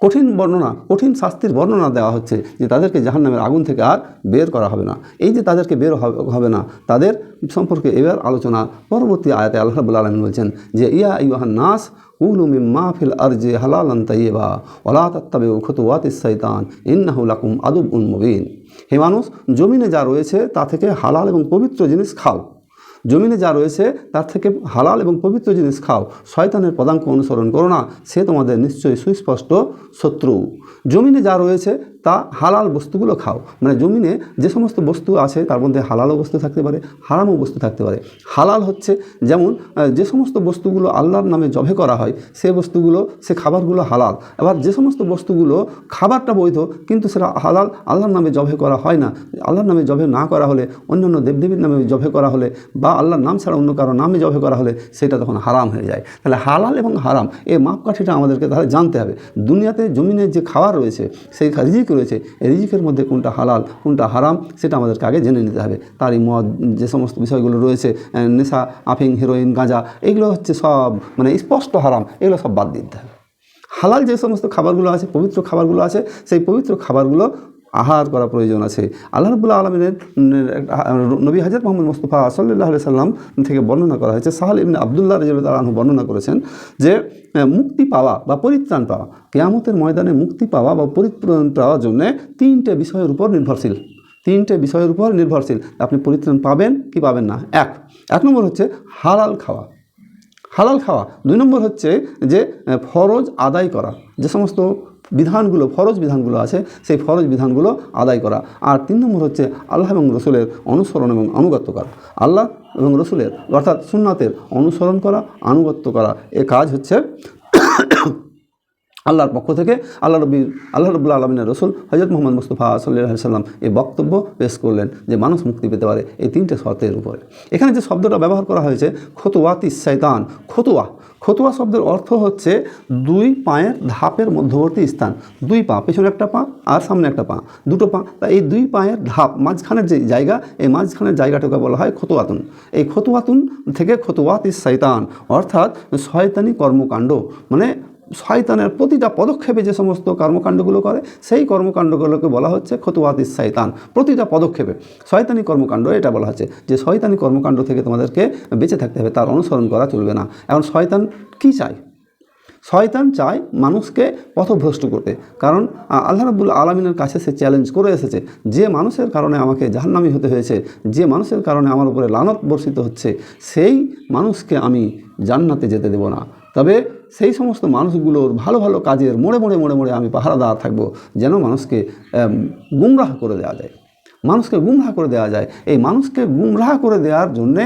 কঠিন বর্ণনা, কঠিন শাস্তির বর্ণনা দেওয়া হচ্ছে যে তাদেরকে জাহান্নামের আগুন থেকে আর বের করা হবে না। এই যে তাদেরকে বের হবে না, তাদের সম্পর্কে এবার আলোচনা পরবর্তী আয়াতে আল্লাহ রাব্বুল আলামিন বলছেন যে ইয়া আইয়ুহান নাস কুলু মিম্মা ফিল আরজি হালালান তাইয়্যিবা ওয়ালা তাত্তাবিউ খুতুওয়াতিস শাইতান ইন্নাহু লাকুম আদুউন মুবিন। হে মানুষ, জমিনে যা রয়েছে তা থেকে হালাল এবং পবিত্র জিনিস খাও। জমিনে যা রয়েছে তার থেকে হালাল এবং পবিত্র জিনিস খাও। শয়তানের পদাঙ্ক অনুসরণ করো না, সে তোমাদের নিশ্চয়ই সুস্পষ্ট শত্রু। জমিনে যা রয়েছে তা হালাল বস্তুগুলো খাও। মানে জমিনে যে সমস্ত বস্তু আছে তার মধ্যে হালালও বস্তু থাকতে পারে, হারামও বস্তু থাকতে পারে। হালাল হচ্ছে যেমন যে সমস্ত বস্তুগুলো আল্লাহর নামে জবে করা হয় সে বস্তুগুলো, সে খাবারগুলো হালাল। এবার যে সমস্ত বস্তুগুলো খাবারটা বৈধ কিন্তু সেটা হালাল, আল্লাহর নামে জবে করা হয় না, আল্লাহর নামে জবে না করা হলে, অন্যান্য দেবদেবীর নামে জবে করা হলে বা আল্লাহর নাম ছাড়া অন্য কারো নামে জবে করা হলে সেটা তখন হারাম হয়ে যায়। তাহলে হালাল এবং হারাম এই মাপকাঠিটা আমাদেরকে তাহলে জানতে হবে। দুনিয়াতে জমিনের যে খাবার রয়েছে, সেই রিজিক রয়েছে, এই রিজিকের মধ্যে কোনটা হালাল কোনটা হারাম সেটা আমাদেরকে আগে জেনে নিতে হবে। তারই মদ, যে সমস্ত বিষয়গুলো রয়েছে, নেশা, আফিং, হিরোইন, গাঁজা, এগুলো হচ্ছে সব মানে স্পষ্ট হারাম, এগুলো সব বাদ দিতে হবে। হালাল যে সমস্ত খাবারগুলো আছে, পবিত্র খাবারগুলো আছে, সেই পবিত্র খাবারগুলো আহার করা প্রয়োজন আছে। আল্লাহ রাব্বুল আলামিনের নবী হযরত মুহাম্মদ মুস্তাফা সাল্লাল্লাহু আলাইহি সাল্লাম থেকে বর্ণনা করা হয়েছে। সাহাল ইবনে আব্দুল্লাহ রাদিয়াল্লাহু আনহু বর্ণনা করেছেন যে মুক্তি পাওয়া বা পরিত্রাণ পাওয়া, কিয়ামতের ময়দানে মুক্তি পাওয়া বা পরিত্রাণ পাওয়ার জন্য তিনটে বিষয়ের উপর নির্ভরশীল, তিনটে বিষয়ের উপর নির্ভরশীল। আপনি পরিত্রাণ পাবেন কি পাবেন না। এক নম্বর হচ্ছে হালাল খাওয়া, হালাল খাওয়া। 2 নম্বর হচ্ছে যে ফরজ আদায় করা, যে সমস্ত বিধানগুলো, ফরজ বিধানগুলো আছে সেই ফরজ বিধানগুলো আদায় করা। আর 3 নম্বর হচ্ছে আল্লাহ এবং রসুলের অনুসরণ এবং আনুগত্য করা। আল্লাহ এবং রসুলের অর্থাৎ সুন্নাতের অনুসরণ করা, আনুগত্য করা, এ কাজ হচ্ছে আল্লাহর পক্ষ থেকে আল্লাহ রাব্বুল আলামিনের রসুল হযরত মুহাম্মদ মুস্তাফা সাল্লাল্লাহু আলাইহি সাল্লাম এই বক্তব্য পেশ করলেন যে মানুষ মুক্তি পেতে পারে এই 3টে শর্তের উপরে। এখানে যে শব্দটা ব্যবহার করা হয়েছে খুতুওয়াতিস শাইতান, খতুয়া শব্দের অর্থ হচ্ছে 2 পায়ের ধাপের মধ্যবর্তী স্থান। 2 পা, পেছনে একটা পা আর সামনে একটা পা, 2টো পা। তা এই 2 পায়ের ধাপ, মাঝখানের যে জায়গা, এই মাঝখানের জায়গাটাকে বলা হয় খতুয়াতুন। এই খতুয়াতুন থেকে খুতুওয়াতিস শাইতান অর্থাৎ শয়তানি কর্মকাণ্ড, মানে শয়তানের প্রতিটা পদক্ষেপে যে সমস্ত কর্মকাণ্ডগুলো করে সেই কর্মকাণ্ডগুলোকে বলা হচ্ছে খুতুওয়াতিস শাইতান। প্রতিটা পদক্ষেপে শয়তানি কর্মকাণ্ড, এটা বলা হচ্ছে যে শয়তানি কর্মকাণ্ড থেকে তোমাদেরকে বেঁচে থাকতে হবে, তার অনুসরণ করা চলবে না। এখন শয়তান কী চায়? শয়তান চায় মানুষকে পথভ্রষ্ট করতে। কারণ আল্লাহ রাব্বুল আলামিনের কাছে সে চ্যালেঞ্জ করে এসেছে, যে মানুষের কারণে আমাকে জাহান্নামী হতে হয়েছে, যে মানুষের কারণে আমার উপরে লানত বর্ষিত হচ্ছে, সেই মানুষকে আমি জান্নাতে যেতে দেব না। তবে সেই সমস্ত মানুষগুলোর ভালো ভালো কাজের মোড়ে মোড়ে মোড়ে মোড়ে আমি পাহারাদার থাকবো, যেন মানুষকে গুমরাহ করে দেওয়া যায়। মানুষকে গুমরাহ করে দেওয়া যায়। এই মানুষকে গুমরাহ করে দেওয়ার জন্যে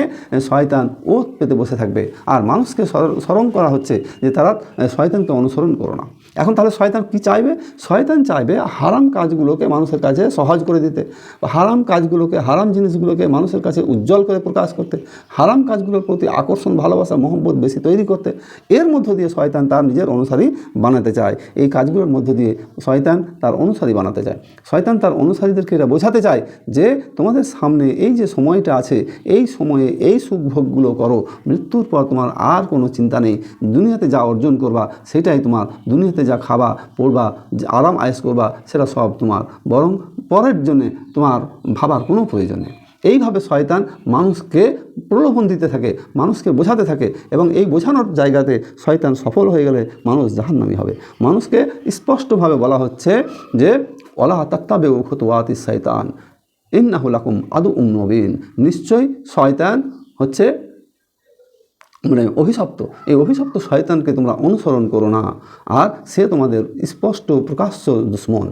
শয়তান ওত পেতে বসে থাকবে। আর মানুষকে স্মরণ করা হচ্ছে যে তারা শয়তানকে অনুসরণ করো না। এখন তাহলে শয়তান কি চাইবে? শয়তান চাইবে হারাম কাজগুলোকে মানুষের কাছে সহজ করে দিতে, হারাম কাজগুলোকে, হারাম জিনিসগুলোকে মানুষের কাছে উজ্জ্বল করে প্রকাশ করতে, হারাম কাজগুলোর প্রতি আকর্ষণ, ভালোবাসা, মহব্বত বেশি তৈরি করতে। এর মধ্য দিয়ে শয়তান তার নিজের অনুসারী বানাতে চায়। এই কাজগুলোর মধ্য দিয়ে শয়তান তার অনুসারী বানাতে চায়। শয়তান তার অনুসারীদেরকে এটা বোঝাতে চায় যে তোমাদের সামনে এই যে সময়টা আছে, এই সময়ে এই সুখভোগগুলো করো, মৃত্যুর পর তোমার আর কোনো চিন্তা নেই। দুনিয়াতে যা অর্জন করবা সেটাই তোমার, দুনিয়াতে যা খাবা পড়বা, আরাম আয়েশ করবা সেটা সব তোমার, বরং পরের জন্যে তোমার ভাবার কোনো প্রয়োজন নেই। এইভাবে শয়তান মানুষকে প্রলোভন দিতে থাকে, মানুষকে বোঝাতে থাকে, এবং এই বোঝানোর জায়গাতে শয়তান সফল হয়ে গেলে মানুষ জাহান্নামী হবে। মানুষকে স্পষ্টভাবে বলা হচ্ছে যে ওয়ালা তাত্তাবিউ খুতুওয়াতিশ শাইতান ইন্নাহু লাকুম আদুউম মুবিন। নিশ্চয়ই শয়তান হচ্ছে অভিশপ্ত। এই অভিশপ্ত শয়তানকে তোমরা অনুসরণ করো না, আর সে তোমাদের স্পষ্ট প্রকাশ্য দুশ্মন।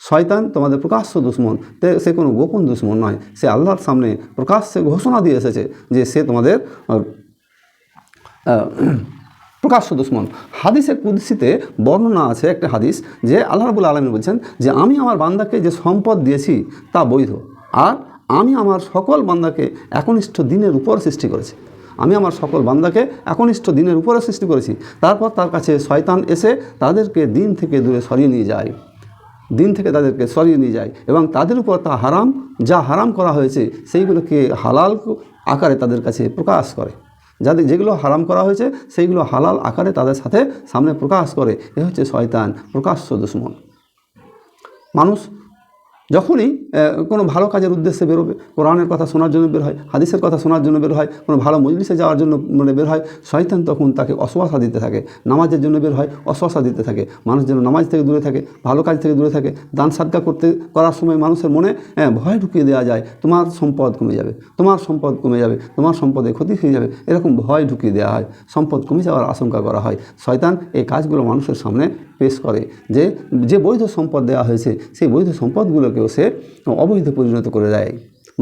শয়তান তোমাদের প্রকাশ্য দুশ্মন, সে কোনো গোপন দুশ্মন নয়। সে আল্লাহর সামনে প্রকাশ্যে ঘোষণা দিয়ে এসেছে যে সে তোমাদের প্রকাশ্য দুশ্মন। হাদিসে কুদসিতে বর্ণনা আছে, একটা হাদিস, যে আল্লাহ রাব্বুল আলামিন বলছেন যে আমি আমার বান্দাকে যে সম্পদ দিয়েছি তা বৈধ, আর আমি আমার সকল বান্দাকে একনিষ্ঠ দিনের উপর সৃষ্টি করেছি। আমি আমার সকল বান্দাকে একনিষ্ঠ দিনের উপরে সৃষ্টি করেছি। তারপর তার কাছে শয়তান এসে তাদেরকে দিন থেকে দূরে সরিয়ে নিয়ে যায়, দিন থেকে তাদেরকে সরিয়ে নিয়ে যায়, এবং তাদের উপর তা হারাম, যা হারাম করা হয়েছে সেইগুলোকে হালাল আকারে তাদের কাছে প্রকাশ করে। যেগুলো হারাম করা হয়েছে সেইগুলো হালাল আকারে তাদের সাথে সামনে প্রকাশ করে। এ হচ্ছে শয়তান, প্রকাশ্য দুশ্মন। মানুষ যখনই কোনো ভালো কাজের উদ্দেশ্যে বেরোবে, কোরআনের কথা শোনার জন্য বের হয়, হাদিসের কথা শোনার জন্য বের হয়, কোনো ভালো মজলিসে যাওয়ার জন্য বের হয়, শয়তান তখন তাকে অশ্বাসা দিতে থাকে। নামাজের জন্য বের হয়, অশ্বাসা দিতে থাকে। মানুষ যেন নামাজ থেকে দূরে থাকে, ভালো কাজ থেকে দূরে থাকে। দান সাদকা করার সময় মানুষের মনে ভয় ঢুকিয়ে দেওয়া যায়, তোমার সম্পদ কমে যাবে, তোমার সম্পদ কমে যাবে, তোমার সম্পদে ক্ষতি হয়ে যাবে, এরকম ভয় ঢুকিয়ে দেওয়া হয়, সম্পদ কমে যাওয়ার আশঙ্কা করা হয়। শয়তান এই কাজগুলো মানুষের সামনে পেশ করে, যে বৈধ সম্পদ দেওয়া হয়েছে সেই বৈধ সম্পদগুলোকেও সে অবৈধ পরিণত করে দেয়।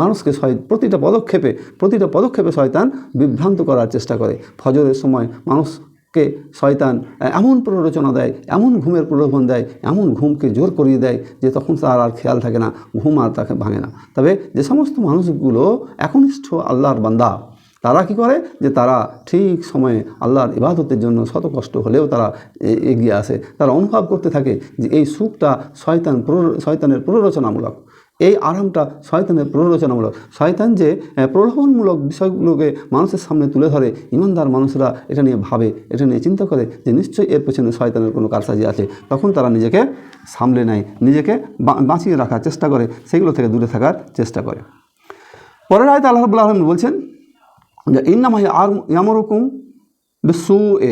মানুষকে প্রতিটা পদক্ষেপে শয়তান বিভ্রান্ত করার চেষ্টা করে। ফজরের সময় মানুষকে শয়তান এমন প্ররোচনা দেয়, এমন ঘুমের প্রলোভন দেয়, এমন ঘুমকে জোর করিয়ে দেয় যে তখন তার আর খেয়াল থাকে না, ঘুম আর তাকে ভাঙে না। তবে যে সমস্ত মানুষগুলো একনিষ্ঠ আল্লাহর বান্দা, তারা কি করে যে তারা ঠিক সময়ে আল্লাহর ইবাদতের জন্য শত কষ্ট হলেও তারা এগিয়ে আসে। তারা অনুভব করতে থাকে যে এই সুখটা শয়তানের প্ররোচনামূলক, এই আরামটা শয়তানের প্ররোচনামূলক। শয়তান যে প্রলোভনমূলক বিষয়গুলোকে মানুষের সামনে তুলে ধরে, ইমানদার মানুষরা এটা নিয়ে ভাবে, এটা নিয়ে চিন্তা করে যে নিশ্চয়ই এর পেছনে শয়তানের কোনো কারসাজি আছে। তখন তারা নিজেকে সামলে নেয়, নিজেকে বাঁচিয়ে রাখার চেষ্টা করে, সেগুলো থেকে দূরে থাকার চেষ্টা করে। পরের আয়াতে আল্লাহ রাব্বুল আলামিন বলছেন যে ইন্নামা ইয়ামুরুকুম বিসসুই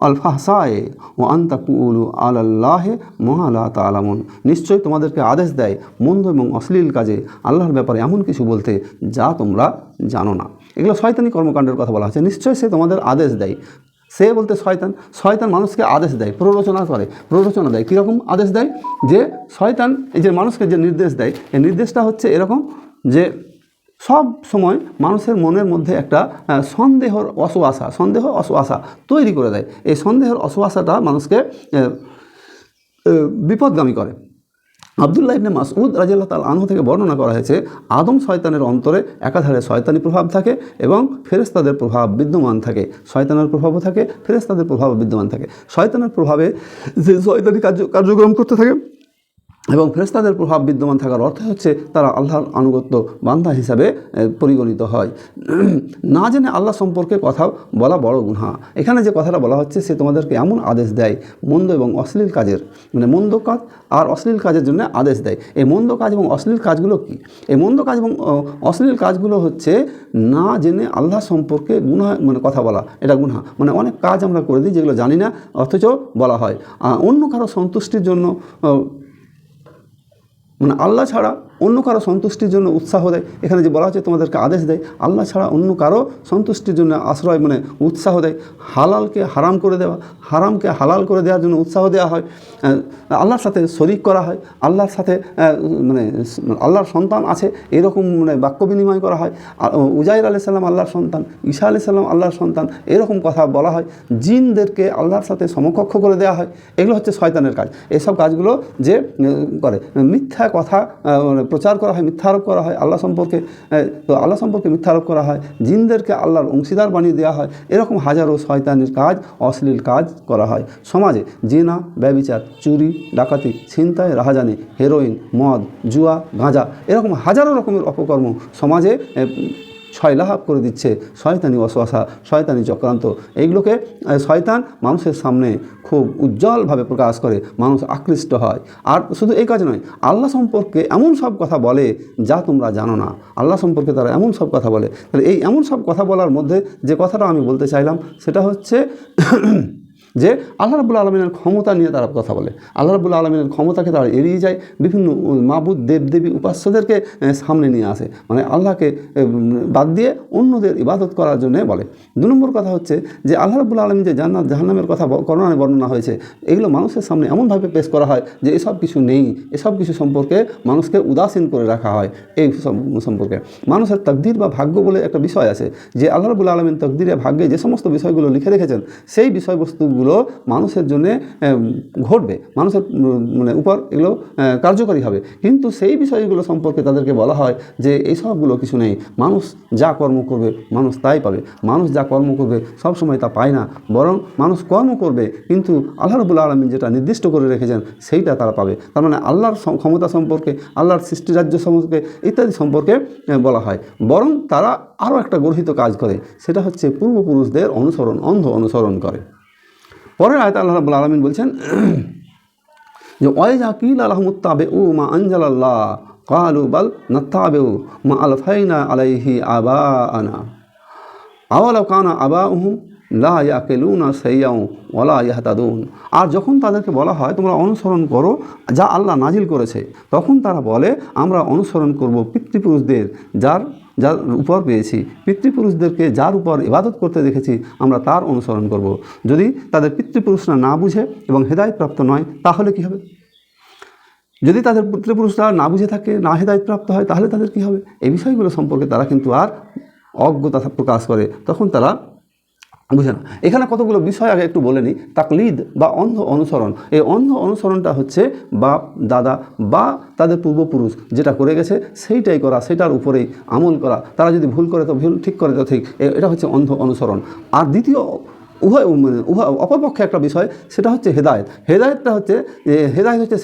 ওয়াল ফাহশাই ওয়া আন তাকুলু আলাল্লাহি মা লা তা'লামুন। নিশ্চয়ই তোমাদেরকে আদেশ দেয় মন্দ এবং অশ্লীল কাজে, আল্লাহর ব্যাপারে এমন কিছু বলতে যা তোমরা জানো না। এগুলো শয়তানি কর্মকাণ্ডের কথা বলা হচ্ছে। নিশ্চয়ই সে তোমাদের আদেশ দেয়। সে বলতে শয়তান মানুষকে আদেশ দেয়, প্ররোচনা দেয়। কীরকম আদেশ দেয়? যে শয়তান এই যে মানুষকে যে নির্দেশ দেয়, এই নির্দেশটা হচ্ছে এরকম যে সব সময় মানুষের মনের মধ্যে একটা সন্দেহের অসুয়াশা তৈরি করে দেয়। এই সন্দেহের অসুয়াশাটা মানুষকে বিপদগামী করে। আব্দুল্লাহ ইবনে মাসউদ রাদিয়াল্লাহু তাআলা আনহু থেকে বর্ণনা করা হয়েছে, আদম শয়তানের অন্তরে একাধারে শয়তানি প্রভাব থাকে এবং ফেরেশতাদের প্রভাব বিদ্যমান থাকে। শয়তানের প্রভাবও থাকে, ফেরেশতাদের প্রভাবও বিদ্যমান থাকে। শয়তানের প্রভাবে যে শয়তানি কার্যক্রম করতে থাকে এবং ফেরেশতাদের প্রভাব বিদ্যমান থাকার অর্থ হচ্ছে তারা আল্লাহর আনুগত্য বান্দা হিসাবে পরিগণিত হয়। না জেনে আল্লাহ সম্পর্কে কথা বলা বড় গুনাহ। এখানে যে কথাটা বলা হচ্ছে, সে তোমাদেরকে এমন আদেশ দেয় মন্দ এবং অশ্লীল কাজের, মন্দ কাজ আর অশ্লীল কাজের জন্য আদেশ দেয়। এই মন্দ কাজ এবং অশ্লীল কাজগুলো কি? এই মন্দ কাজ এবং অশ্লীল কাজগুলো হচ্ছে না জেনে আল্লাহ সম্পর্কে গুনাহ কথা বলা, এটা গুনাহ। অনেক কাজ আমরা করে দিই যেগুলো জানি না, অথচ বলা হয়। অন্য কারো সন্তুষ্টির জন্য আল্লাহ ছাড়া অন্য কারো সন্তুষ্টির জন্য উৎসাহ দেয়। এখানে যে বলা হচ্ছে তোমাদেরকে আদেশ দেয়, আল্লাহ ছাড়া অন্য কারো সন্তুষ্টির জন্য আশ্রয় মানে উৎসাহ দেয়। হালালকে হারাম করে দেওয়া, হারামকে হালাল করে দেওয়ার জন্য উৎসাহ দেওয়া হয়। আল্লাহর সাথে শরিক করা হয়, আল্লাহর সাথে মানে আল্লাহর সন্তান আছে এরকম মানে বাক্য বিনিময় করা হয়। উজাইর আলাইহিস সালাম আল্লাহর সন্তান, ঈসা আলাইহিস সালাম আল্লাহর সন্তান, এরকম কথা বলা হয়। জিনদেরকে আল্লাহর সাথে সমকক্ষ করে দেওয়া হয়। এগুলো হচ্ছে শয়তানের কাজ। এসব কাজগুলো যে করে মিথ্যা কথা প্রচার করা হয়, মিথ্যা আরোপ করা হয় আল্লাহ সম্পর্কে। তো আল্লাহ সম্পর্কে মিথ্যা আরোপ করা হয়, জিনদেরকে আল্লাহর অংশীদার বানিয়ে দেওয়া হয়। এরকম হাজারো শয়তানের কাজ, অশ্লীল কাজ করা হয় সমাজে। জিনা, ব্যভিচার, চুরি, ডাকাতি, ছিনতাই, রাহাজানি, হেরোইন, মদ, জুয়া, গাঁজা, এরকম হাজারো রকমের অপকর্ম সমাজে ছয়লাভ করে দিচ্ছে শয়তানি ওয়াসওয়াসা, শয়তানি চক্রান্ত। এইগুলোকে শয়তান মানুষের সামনে খুব উজ্জ্বলভাবে প্রকাশ করে, মানুষ আকৃষ্ট হয়। আর শুধু এই কাজ নয়, আল্লাহ সম্পর্কে এমন সব কথা বলে যা তোমরা জানো না। আল্লাহ সম্পর্কে তারা এমন সব কথা বলে। তাহলে এই এমন সব কথা বলার মধ্যে যে কথাটা আমি বলতে চাইলাম সেটা হচ্ছে যে আল্লাহ রাব্বুল আলামিনের ক্ষমতা নিয়ে তারা কথা বলে। আল্লাহ রাব্বুল আলামিনের ক্ষমতাকে তারা এড়িয়ে যায়, বিভিন্ন মাবুদ দেবদেবী উপাস্যদেরকে সামনে নিয়ে আসে, মানে আল্লাহকে বাদ দিয়ে অন্যদের ইবাদত করার জন্য বলে। 2 নম্বর কথা হচ্ছে যে আল্লাহ রাব্বুল আলামিন যে জান্নাত জাহান্নামের কথা কোরআনে বর্ণনা হয়েছে, এগুলো মানুষের সামনে এমনভাবে পেশ করা হয় যে এসব কিছু নেই, এসব কিছু সম্পর্কে মানুষকে উদাসীন করে রাখা হয়। এই সম্পর্কে মানুষের তাকদীর বা ভাগ্য বলে একটা বিষয় আছে, যে আল্লাহ রাব্বুল আলামিন তাকদীরে ভাগ্যে যে সমস্ত বিষয়গুলো লিখে রেখেছেন সেই বিষয়বস্তুগুলো মানুষের জন্য ঘটবে, মানুষের মানে উপর এগুলো কার্যকরী হবে। কিন্তু সেই বিষয়গুলো সম্পর্কে তাদেরকে বলা হয় যে এই সবগুলো কিছু নেই, মানুষ যা কর্ম করবে মানুষ তাই পাবে। মানুষ যা কর্ম করবে সবসময় তা পায় না, বরং মানুষ কর্ম করবে কিন্তু আল্লাহ রাব্বুল আলামিন যেটা নির্দিষ্ট করে রেখেছেন সেইটা তারা পাবে। তার মানে আল্লাহর ক্ষমতা সম্পর্কে, আল্লাহর সৃষ্টিরাজ্য সম্পর্কে ইত্যাদি সম্পর্কে বলা হয়। বরং তারা আরও একটা গর্হিত কাজ করে, সেটা হচ্ছে পূর্বপুরুষদের অনুসরণ, অন্ধ অনুসরণ করে। পরের আয়াতে আল্লাহ রাব্বুল আলামিন বলছেন যে ওয়াইজা কিল আলহামুত্তাবিউ মা আনজালাল্লাহ ক্বালু বাল নাত্তাবিউ মা আলফাইনা আলাইহি আবাআনা আওয়ালাউ কানা আবাউহুম লা ইয়াকিলুনা শাইআন ওয়ালা ইয়াহতাদুন। আর যখন তাদেরকে বলা হয় তোমরা অনুসরণ করো যা আল্লাহ নাজিল করেছে, তখন তারা বলে আমরা অনুসরণ করব পিতৃপুরুষদের যার উপর পেয়েছি, পিতৃপুরুষদেরকে যার উপর ইবাদত করতে দেখেছি আমরা তার অনুসরণ করব। যদি তাদের পিতৃপুরুষরা না বুঝে এবং হেদায়েতপ্রাপ্ত নয় তাহলে কি হবে? যদি তাদের পিতৃপুরুষরা না বুঝে থাকে, না হেদায়েতপ্রাপ্ত হয়, তাহলে তাদের কি হবে? এই বিষয়গুলো সম্পর্কে তারা কিন্তু আর অজ্ঞতা প্রকাশ করে, তখন তারা বুঝে না। এখানে কতগুলো বিষয় আগে একটু বলে নিই। তাকলিদ বা অন্ধ অনুসরণ, এই অন্ধ অনুসরণটা হচ্ছে বাপ দাদা বা তাদের পূর্বপুরুষ যেটা করে গেছে সেইটাই করা, সেটার উপরেই আমল করা। তারা যদি ভুল করে তো ভুল, ঠিক করে তো ঠিক, এটা হচ্ছে অন্ধ অনুসরণ। আর দ্বিতীয় উভয় অপরপক্ষে একটা বিষয়, সেটা হচ্ছে হেদায়েত। হেদায়েতটা হচ্ছে হেদায়েত হচ্ছে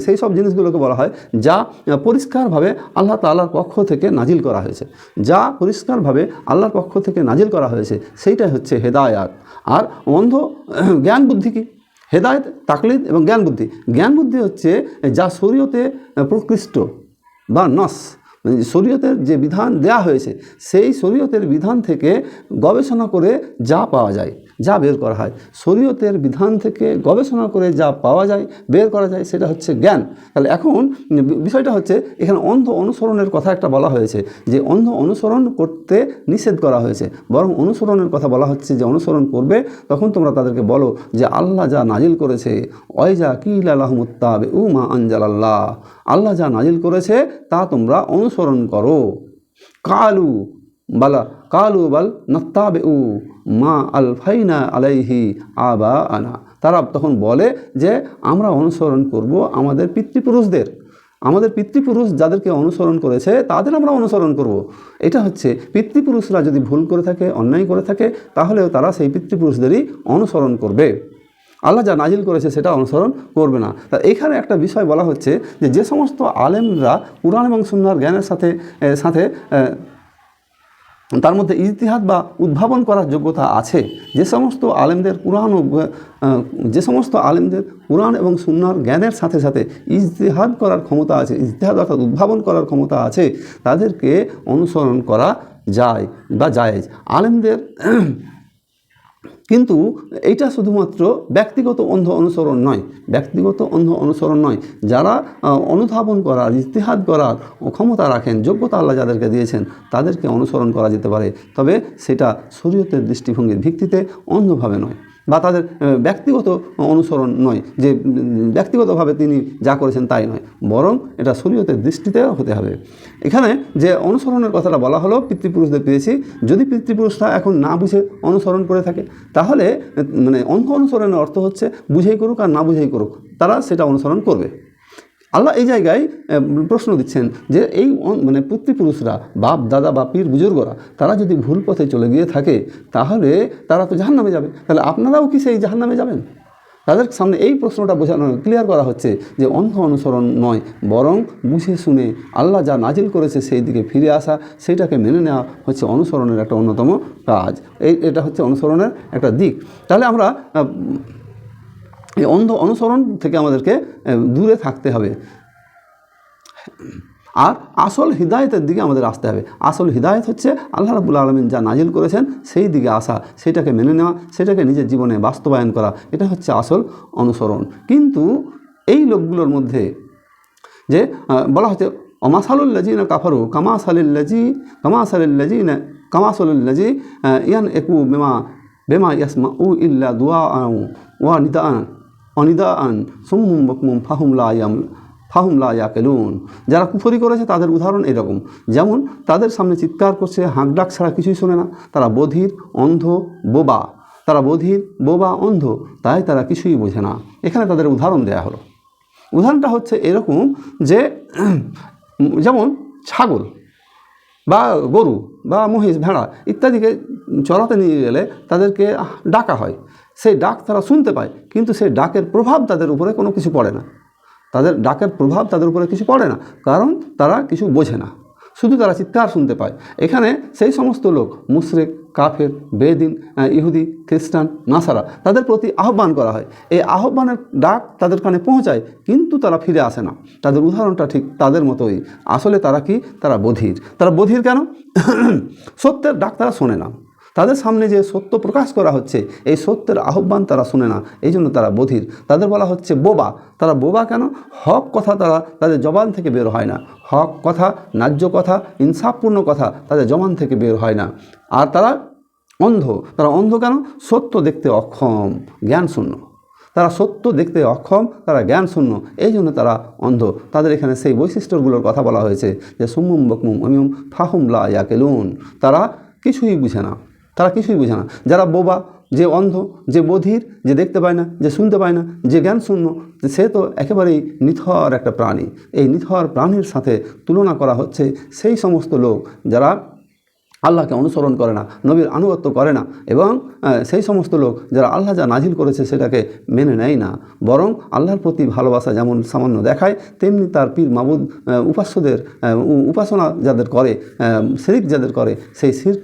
সেই সব জিনিসগুলোকে বলা হয় যা পরিষ্কারভাবে আল্লাহ তাআলার পক্ষ থেকে নাজিল করা হয়েছে, যা পরিষ্কারভাবে আল্লাহর পক্ষ থেকে নাজিল করা হয়েছে সেইটাই হচ্ছে হেদায়াত। আর অন্ধ জ্ঞান বুদ্ধি কি? হেদায়েত, তাকলিদ এবং জ্ঞান বুদ্ধি। জ্ঞান বুদ্ধি হচ্ছে যা শরীয়তে প্রকৃষ্ট বা নস, শরীয়তের যে বিধান দেয়া হয়েছে সেই শরীয়তের বিধান থেকে গবেষণা করে যা পাওয়া যায়, যা বের করা হয়, শরীয়তের বিধান থেকে গবেষণা করে যা পাওয়া যায়, বের করা যায়, সেটা হচ্ছে জ্ঞান। তাহলে এখন বিষয়টা হচ্ছে এখানে অন্ধ অনুসরণের কথা একটা বলা হয়েছে, যে অন্ধ অনুসরণ করতে নিষেধ করা হয়েছে, বরং অনুসরণের কথা বলা হচ্ছে যে অনুসরণ করবে তখন তোমরা তাদেরকে বলো যে আল্লাহ যা নাজিল করেছে, ওয়াইজা কিলা লাহুমুত্তাবিউ মা আনজালাল্লাহ, আল্লাহ যা নাজিল করেছে তা তোমরা অনুসরণ করো। কালু বাল নাত্তাবিউ মা আলফাইনা আলাইহি আবাআনা, তারা তখন বলে যে আমরা অনুসরণ করব আমাদের পিতৃপুরুষদের, আমাদের পিতৃপুরুষ যাদেরকে অনুসরণ করেছে তাদের আমরা অনুসরণ করব। এটা হচ্ছে পিতৃপুরুষরা যদি ভুল করে থাকে, অন্যায় করে থাকে, তাহলেও তারা সেই পিতৃপুরুষদেরই অনুসরণ করবে, আল্লাহ যা নাজিল করেছে সেটা অনুসরণ করবে না। তা এখানে একটা বিষয় বলা হচ্ছে যে সমস্ত আলেমরা কুরআন এবং সুন্নাহর জ্ঞানের সাথে সাথে তার মধ্যে ইজতিহাদ বা উদ্ভাবন করার যোগ্যতা আছে, যে সমস্ত আলেমদের কুরআন এবং সুন্নাহর জ্ঞানের সাথে সাথে ইজতিহাদ করার ক্ষমতা আছে, ইজতিহাদ অর্থাৎ উদ্ভাবন করার ক্ষমতা আছে, তাদেরকে অনুসরণ করা যায় বা জায়েজ। আলেমদের কিন্তু এইটা শুধুমাত্র ব্যক্তিগত অন্ধ অনুসরণ নয়, ব্যক্তিগত অন্ধ অনুসরণ নয়, যারা অনুধাবন করার, ইজতিহাদ করার ক্ষমতা রাখেন, যোগ্যতা আল্লাহ যাদেরকে দিয়েছেন, তাদেরকে অনুসরণ করা যেতে পারে, তবে সেটা শরীয়তের দৃষ্টিভঙ্গির ভিত্তিতে অন্ধভাবে নয়, বা তাদের ব্যক্তিগত অনুসরণ নয়, যে ব্যক্তিগতভাবে তিনি যা করেছেন তাই নয়, বরং এটা শরীয়তের দৃষ্টিতে হতে হবে। এখানে যে অনুসরণের কথাটা বলা হলো, পিতৃপুরুষদের পেয়েছি, যদি পিতৃপুরুষরা এখন না বুঝে অনুসরণ করে থাকে, তাহলে মানে অন্ধ অনুসরণের অর্থ হচ্ছে বুঝেই করুক আর না বুঝেই করুক, তারা সেটা অনুসরণ করবে। আল্লাহ এই জায়গায় প্রশ্ন দিচ্ছেন যে এই মানে পিতৃপুরুষরা, বাপ দাদা বা পীর বুজুর্গরা, তারা যদি ভুল পথে চলে গিয়ে থাকে, তাহলে তারা তো জাহান্নামে যাবে, তাহলে আপনারাও কি সেই জাহান্নামে যাবেন? তাদের সামনে এই প্রশ্নটা বোঝানো, ক্লিয়ার করা হচ্ছে যে অন্ধ অনুসরণ নয়, বরং বুঝে শুনে আল্লাহ যা নাজিল করেছে সেই দিকে ফিরে আসা, সেইটাকে মেনে নেওয়া হচ্ছে অনুসরণের একটা অন্যতম কাজ। এটা হচ্ছে অনুসরণের একটা দিক। তাহলে আমরা এই অন্ধ অনুসরণ থেকে আমাদেরকে দূরে থাকতে হবে, আর আসল হিদায়তের দিকে আমাদের আসতে হবে। আসল হিদায়ত হচ্ছে আল্লাহ রাব্বুল আলামিন যা নাজিল করেছেন সেই দিকে আসা, সেটাকে মেনে নেওয়া, সেটাকে নিজের জীবনে বাস্তবায়ন করা, এটা হচ্ছে আসল অনুসরণ। কিন্তু এই লোকগুলোর মধ্যে যে বলা হচ্ছে অমাসালুল্লাজিনা কাফারু কামাসালুল্লাজি ইয়ান একু বেমা ইয়াসমা উ ইল্লা দুয়া ওয়া নিদাআন সুম্মুম বুকমুম ফাহুম লা ইয়াকিলুন। যারা কুফরি করেছে তাদের উদাহরণ এরকম, যেমন তাদের সামনে চিৎকার করছে, হাঁক ডাক ছাড়া কিছুই শোনে না, তারা বধির, অন্ধ, বোবা, অন্ধ, তাই তারা কিছুই বোঝে না। এখানে তাদের উদাহরণ দেয়া হলো। উদাহরণটা হচ্ছে এরকম যে যেমন ছাগল বা গরু বা মহিষ, ভেড়া ইত্যাদিকে চড়াতে নিয়ে গেলে তাদেরকে ডাকা হয়, সেই ডাক তারা শুনতে পায়, কিন্তু সেই ডাকের প্রভাব তাদের উপরে কোনো কিছু পড়ে না, তাদের ডাকের প্রভাব তাদের উপরে কিছু পড়ে না, কারণ তারা কিছু বোঝে না, শুধু তারা চিৎকার শুনতে পায়। এখানে সেই সমস্ত লোক মুশরিক, কাফের, বেদিন, ইহুদি, খ্রিস্টান, নাসারা, তাদের প্রতি আহ্বান করা হয়, এই আহ্বানের ডাক তাদের কানে পৌঁছায়, কিন্তু তারা ফিরে আসে না। তাদের উদাহরণটা ঠিক তাদের মতোই। আসলে তারা কি? তারা বধির। তারা বধির কেন? সত্যের ডাক তারা শোনে না, তাদের সামনে যে সত্য প্রকাশ করা হচ্ছে এই সত্যের আহ্বান তারা শুনে না, এই জন্য তারা বধির। তাদের বলা হচ্ছে বোবা। তারা বোবা কেন? হক কথা তাদের জবান থেকে বের হয় না, হক কথা, ন্যায্য কথা, ইনসাফপূর্ণ কথা তাদের জবান থেকে বের হয় না। আর তারা অন্ধ। তারা অন্ধ কেন? সত্য দেখতে অক্ষম, জ্ঞান শূন্য। তারা সত্য দেখতে অক্ষম, তারা জ্ঞান শূন্য, এই জন্য তারা অন্ধ। তাদের এখানে সেই বৈশিষ্ট্যগুলোর কথা বলা হয়েছে যে সুম্মুম বকমুম অমিয়ুম ফাহুম লা ইয়াকিলুন। তারা কিছুই বুঝে না, তারা কিছুই বুঝে না। যারা বোবা, যে অন্ধ, যে বধির, যে দেখতে পায় না, যে শুনতে পায় না, যে জ্ঞান শূন্য, সে তো একেবারেই নিথর একটা প্রাণী। এই নিথর প্রাণীর সাথে তুলনা করা হচ্ছে সেই সমস্ত লোক যারা আল্লাহকে অনুসরণ করে না, নবীর আনুগত্য করে না, এবং সেই সমস্ত লোক যারা আল্লাহ যা নাজিল করেছে সেটাকে মেনে নেয় না, বরং আল্লাহর প্রতি ভালোবাসা যেমন সামান্য দেখায়, তেমনি তার পীর মাবুদ উপাস্যদের উপাসনা যাদের করে, শিরক যাদের করে, সেই শিরক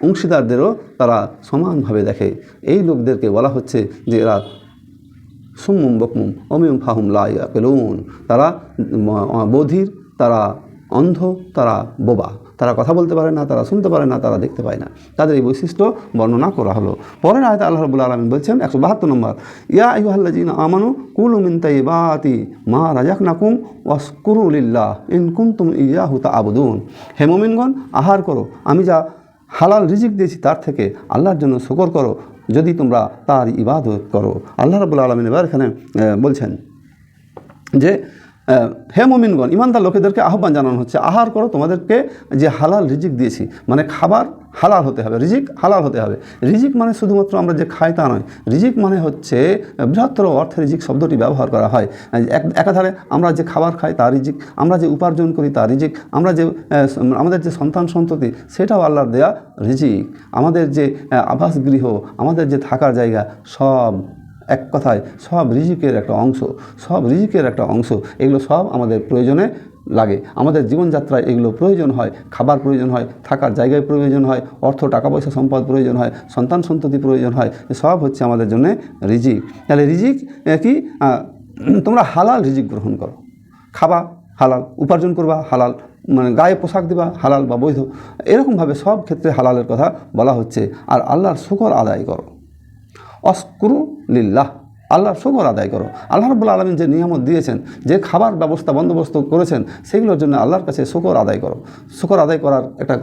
অংশীদারদেরও তারা সমানভাবে দেখে। এই লোকদেরকে বলা হচ্ছে যে এরা সুম্মুম বকমুম অমিয়ুম ফাহুম লা ইয়াকিলুন। তারা বধির, তারা অন্ধ, তারা বোবা, তারা কথা বলতে পারে না, তারা শুনতে পারে না, তারা দেখতে পায় না। তাদের এই বৈশিষ্ট্য বর্ণনা করা হলো। পরের আয়াতে আল্লাহ রাব্বুল আলামিন বলছেন 172 নম্বর, ইয়া আইয়ুহাল্লাযীনা আমানু কুলু মিন তাইয়্যিবাতি মা রাযাকনাকুম ওয়াশকুরু লিল্লাহ ইন কুনতুম ইয়্যাহু তা'বুদুন। হে মুমিনগণ, আহার করো, আমি যা হালাল রিজিক দিয়েছি তার থেকে আল্লাহর জন্য শুকর করো, যদি তোমরা তার ইবাদত করো। আল্লাহ রাব্বুল আলামিন এবার এখানে বলছেন যে হে মুমিনগণ, ইমানদার লোকেদেরকে আহ্বান জানানো হচ্ছে, আহার করো, তোমাদেরকে যে হালাল রিজিক দিয়েছি, মানে খাবার হালাল হতে হবে, রিজিক হালাল হতে হবে। রিজিক মানে শুধুমাত্র আমরা যে খাই তা নয়, রিজিক মানে হচ্ছে বৃহত্তর অর্থে রিজিক শব্দটি ব্যবহার করা হয়। একাধারে আমরা যে খাবার খাই তা রিজিক, আমরা যে উপার্জন করি তা রিজিক, আমাদের যে সন্তান সন্ততি সেটাও আল্লাহর দেয়া রিজিক, আমাদের যে আবাসগৃহ, আমাদের যে থাকার জায়গা, সব এক কথায় সব রিজিকের একটা অংশ, সব রিজিকের একটা অংশ। এগুলো সব আমাদের প্রয়োজনে লাগে, আমাদের জীবনযাত্রায় এগুলো প্রয়োজন হয়। খাবার প্রয়োজন হয়, থাকার জায়গায় প্রয়োজন হয়, অর্থ, টাকা পয়সা, সম্পদ প্রয়োজন হয়, সন্তান সন্ততি প্রয়োজন হয়, সব হচ্ছে আমাদের জন্য রিজিক। তাহলে রিজিক কি? তোমরা হালাল রিজিক গ্রহণ করো, খাবা হালাল, উপার্জন করবা হালাল, মানে গায়ে পোশাক দিবা হালাল বা বৈধ, এরকমভাবে সব ক্ষেত্রে হালালের কথা বলা হচ্ছে। আর আল্লাহর শুকর আদায় করো, অস্কুরু লিল্লাহ, আল্লাহর শুকর আদায় করো। আল্লাহ রাব্বুল আলামিন যে নিয়ামত দিয়েছেন, যে খাবার ব্যবস্থা বন্দোবস্ত করেছেন, সেগুলোর জন্য আল্লাহর কাছে শুকর আদায় করো। শুকর আদায় করার একটা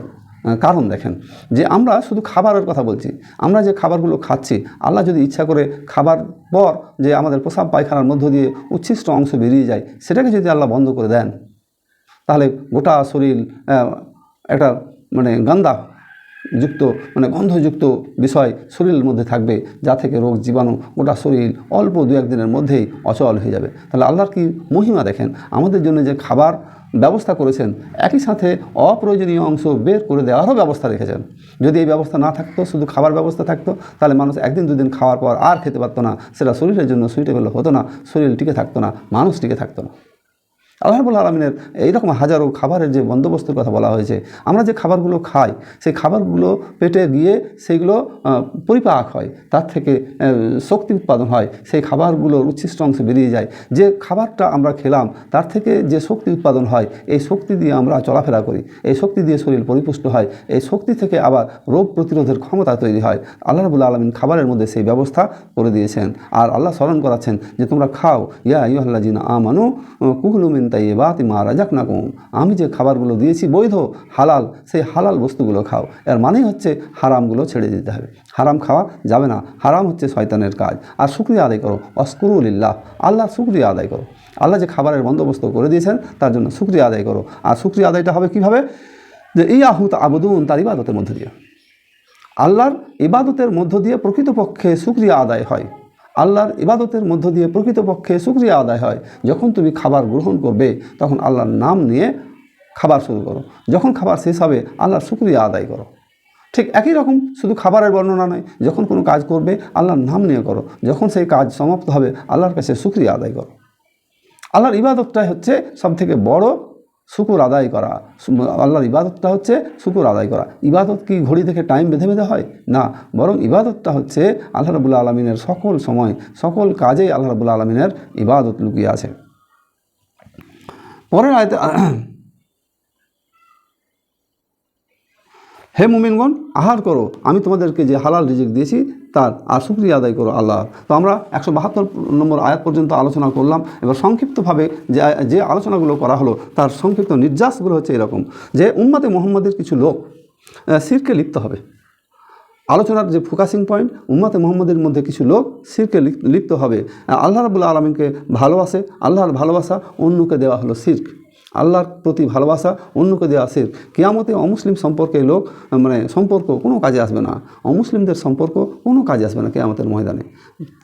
কারণ দেখেন, যে আমরা শুধু খাবারের কথা বলছি, আমরা যে খাবারগুলো খাচ্ছি, আল্লাহ যদি ইচ্ছা করে খাবার পর যে আমাদের প্রসাব পায়খানার মধ্য দিয়ে উচ্ছিষ্ট অংশ বেরিয়ে যায়, সেটাকে যদি আল্লাহ বন্ধ করে দেন, তাহলে গোটা শরীর একটা গান্দা যুক্ত গন্ধযুক্ত বিষয় শরীরের মধ্যে থাকবে, যা থেকে রোগ জীবাণু গোটা শরীর অল্প 2-1 দিনের মধ্যেই অচল হয়ে যাবে। তাহলে আল্লাহর কি মহিমা দেখেন, আমাদের জন্য যে খাবার ব্যবস্থা করেছেন, একই সাথে অপ্রয়োজনীয় অংশ বের করে দেওয়ারও ব্যবস্থা রেখেছেন। যদি এই ব্যবস্থা না থাকতো, শুধু খাবার ব্যবস্থা থাকতো, তাহলে মানুষ 1-2 দিন খাওয়ার পর আর খেতে পারতো না, সেটা শরীরের জন্য সুইটেবল হতো না, শরীর টিকে থাকতো না, মানুষ টিকে থাকতো না। আল্লাহ রাব্বুল আলামিনের এইরকম হাজারো খাবারের যে বন্দোবস্তের কথা বলা হয়েছে, আমরা যে খাবারগুলো খাই, সেই খাবারগুলো পেটে গিয়ে সেইগুলো পরিপাক হয়, তার থেকে শক্তি উৎপাদন হয়, সেই খাবারগুলোর উচ্ছিষ্ট অংশ বেরিয়ে যায়। যে খাবারটা আমরা খেলাম, তার থেকে যে শক্তি উৎপাদন হয়, এই শক্তি দিয়ে আমরা চলাফেরা করি, এই শক্তি দিয়ে শরীর পরিপুষ্ট হয়, এই শক্তি থেকে আবার রোগ প্রতিরোধের ক্ষমতা তৈরি হয়। আল্লাহ রাব্বুল আলামিন খাবারের মধ্যে সেই ব্যবস্থা করে দিয়েছেন। আর আল্লাহ স্মরণ করাচ্ছেন যে তোমরা খাও, ইয়া আইয়ুহাল্লাযিনা আমানু কুলু মিন তাইয়্যিবাতি মা রাযাকনাকুম, আমি যে খাবারগুলো দিয়েছি বৈধ হালাল, সেই হালাল বস্তুগুলো খাও। এর মানেই হচ্ছে হারামগুলো ছেড়ে দিতে হবে, হারাম খাওয়া যাবে না, হারাম হচ্ছে শয়তানের কাজ। আর শুকরিয়া আদায় করো, অশকুরু লিল্লাহ, আল্লাহ শুকরিয়া আদায় করো। আল্লাহ যে খাবারের বন্দোবস্ত করে দিয়েছেন, তার জন্য শুকরিয়া আদায় করো। আর শুকরিয়া আদায়টা হবে কীভাবে? যে ইয়াহু তা'বুদুন, তার ইবাদতের মধ্য দিয়ে, আল্লাহর ইবাদতের মধ্য দিয়ে প্রকৃতপক্ষে শুকরিয়া আদায় হয়। আল্লাহর ইবাদতের মধ্য দিয়ে প্রকৃতপক্ষে শুকরিয়া আদায় হয়। যখন তুমি খাবার গ্রহণ করবে, তখন আল্লাহর নাম নিয়ে খাবার শুরু করো, যখন খাবার শেষ হবে আল্লাহর শুকরিয়া আদায় করো। ঠিক একই রকম, শুধু খাবারের বর্ণনা নয়, যখন কোনো কাজ করবে আল্লাহর নাম নিয়ে করো, যখন সেই কাজ সমাপ্ত হবে আল্লাহর কাছে শুকরিয়া আদায় করো। আল্লাহর ইবাদতটাই হচ্ছে সবথেকে বড় শুকর আদায় করা। আল্লাহর ইবাদতটা হচ্ছে শুকর আদায় করা। ইবাদত কি ঘড়ি দেখে টাইম বেঁধে বেঁধে হয় না, বরং ইবাদতটা হচ্ছে আল্লাহ রাব্বুল আলামিনের সকল সময় সকল কাজেই আল্লাহ রাব্বুল আলামিনের ইবাদত লুকিয়ে আছে। পরের আয়াতে, হে মুমিনগণ, আহার করো, আমি তোমাদেরকে যে হালাল রিজিক দিয়েছি তার, আর শুকরিয়া আদায় করো আল্লাহ। তো আমরা 172 নম্বর আয়াত পর্যন্ত আলোচনা করলাম। এবার সংক্ষিপ্তভাবে যে আলোচনাগুলো করা হলো, তার সংক্ষিপ্ত নির্যাসগুলো হচ্ছে এরকম, যে উম্মতে মুহাম্মাদের কিছু লোক শিরকে লিপ্ত হবে। আলোচনার যে ফোকাসিং পয়েন্ট, উম্মতে মুহাম্মাদের মধ্যে কিছু লোক শিরকে লিপ্ত হবে। আল্লাহ রাব্বুল আলামিনকে ভালোবাসে, আল্লাহর ভালোবাসা অন্যকে দেওয়া হলো শিরক। আল্লাহর প্রতি ভালোবাসা অন্যকে দেওয়া শিরক। কিয়ামতে অমুসলিম সম্পর্কে লোক সম্পর্ক কোনো কাজে আসবে না, অমুসলিমদের সম্পর্ক কোনো কাজে আসবে না কিয়ামতের ময়দানে।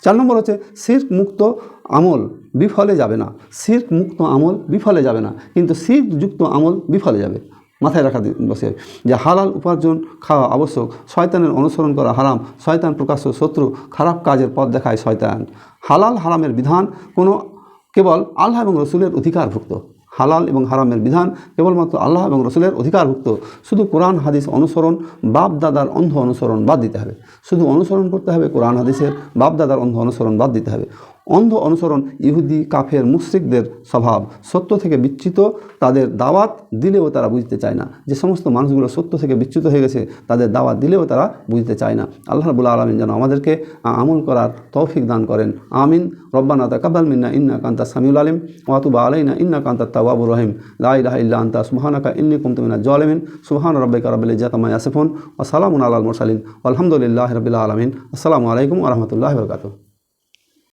4 নম্বর হচ্ছে শিরক মুক্ত আমল বিফলে যাবে না, শিরক মুক্ত আমল বিফলে যাবে না, কিন্তু শিরকযুক্ত আমল বিফলে যাবে। মাথায় রাখা বসে যে হালাল উপার্জন খাওয়া আবশ্যক, শয়তানের অনুসরণ করা হারাম, শয়তান প্রকাশ্য শত্রু, খারাপ কাজের পথ দেখায় শয়তান। হালাল হারামের বিধান কেবল আল্লাহ এবং রসুলের অধিকারভুক্ত, হালাল এবং হারামের বিধান কেবলমাত্র আল্লাহ এবং রসুলের অধিকারভুক্ত। শুধু কোরআন হাদিস অনুসরণ, বাপ দাদার অন্ধ অনুসরণ বাদ দিতে হবে। শুধু অনুসরণ করতে হবে কোরআন হাদিসের, বাপ দাদার অন্ধ অনুসরণ বাদ দিতে হবে। অন্ধ অনুসরণ ইহুদি কাফের মুশরিকদের স্বভাব, সত্য থেকে বিচ্যুত, তাদের দাওয়াত দিলেও তারা বুঝতে চায় না। যে সমস্ত মানুষগুলো সত্য থেকে বিচ্যুত হয়ে গেছে, তাদের দাওয়াত দিলেও তারা বুঝতে চায় না। আল্লাহ রাব্বুল আলামিন যেন আমাদেরকে আমল করার তৌফিক দান করেন। আমিন। রব্বানা তাকাব্বাল মিন্না ইন্নাকা আনতাস সামিউল আলিম ওয়া তুব আলাইনা ইন্নাকা আনতাত তাওয়াবুর রহিম। লা ইলাহা ইল্লা আনতা সুবহানাকা ইন্নী কুনতু মিনাজ জালিমিন। সুবহান রাব্বিকা রাব্বিল ইজ্জাতি আম্মা ইয়াসিফুন ওয়া সালামুন আলাল মুরসালিন ওয়ালহামদুলিল্লাহি রাব্বিল আলামিন। আসসালামু আলাইকুম ওয়া রাহমাতুল্লাহি ওয়া বারাকাতুহু।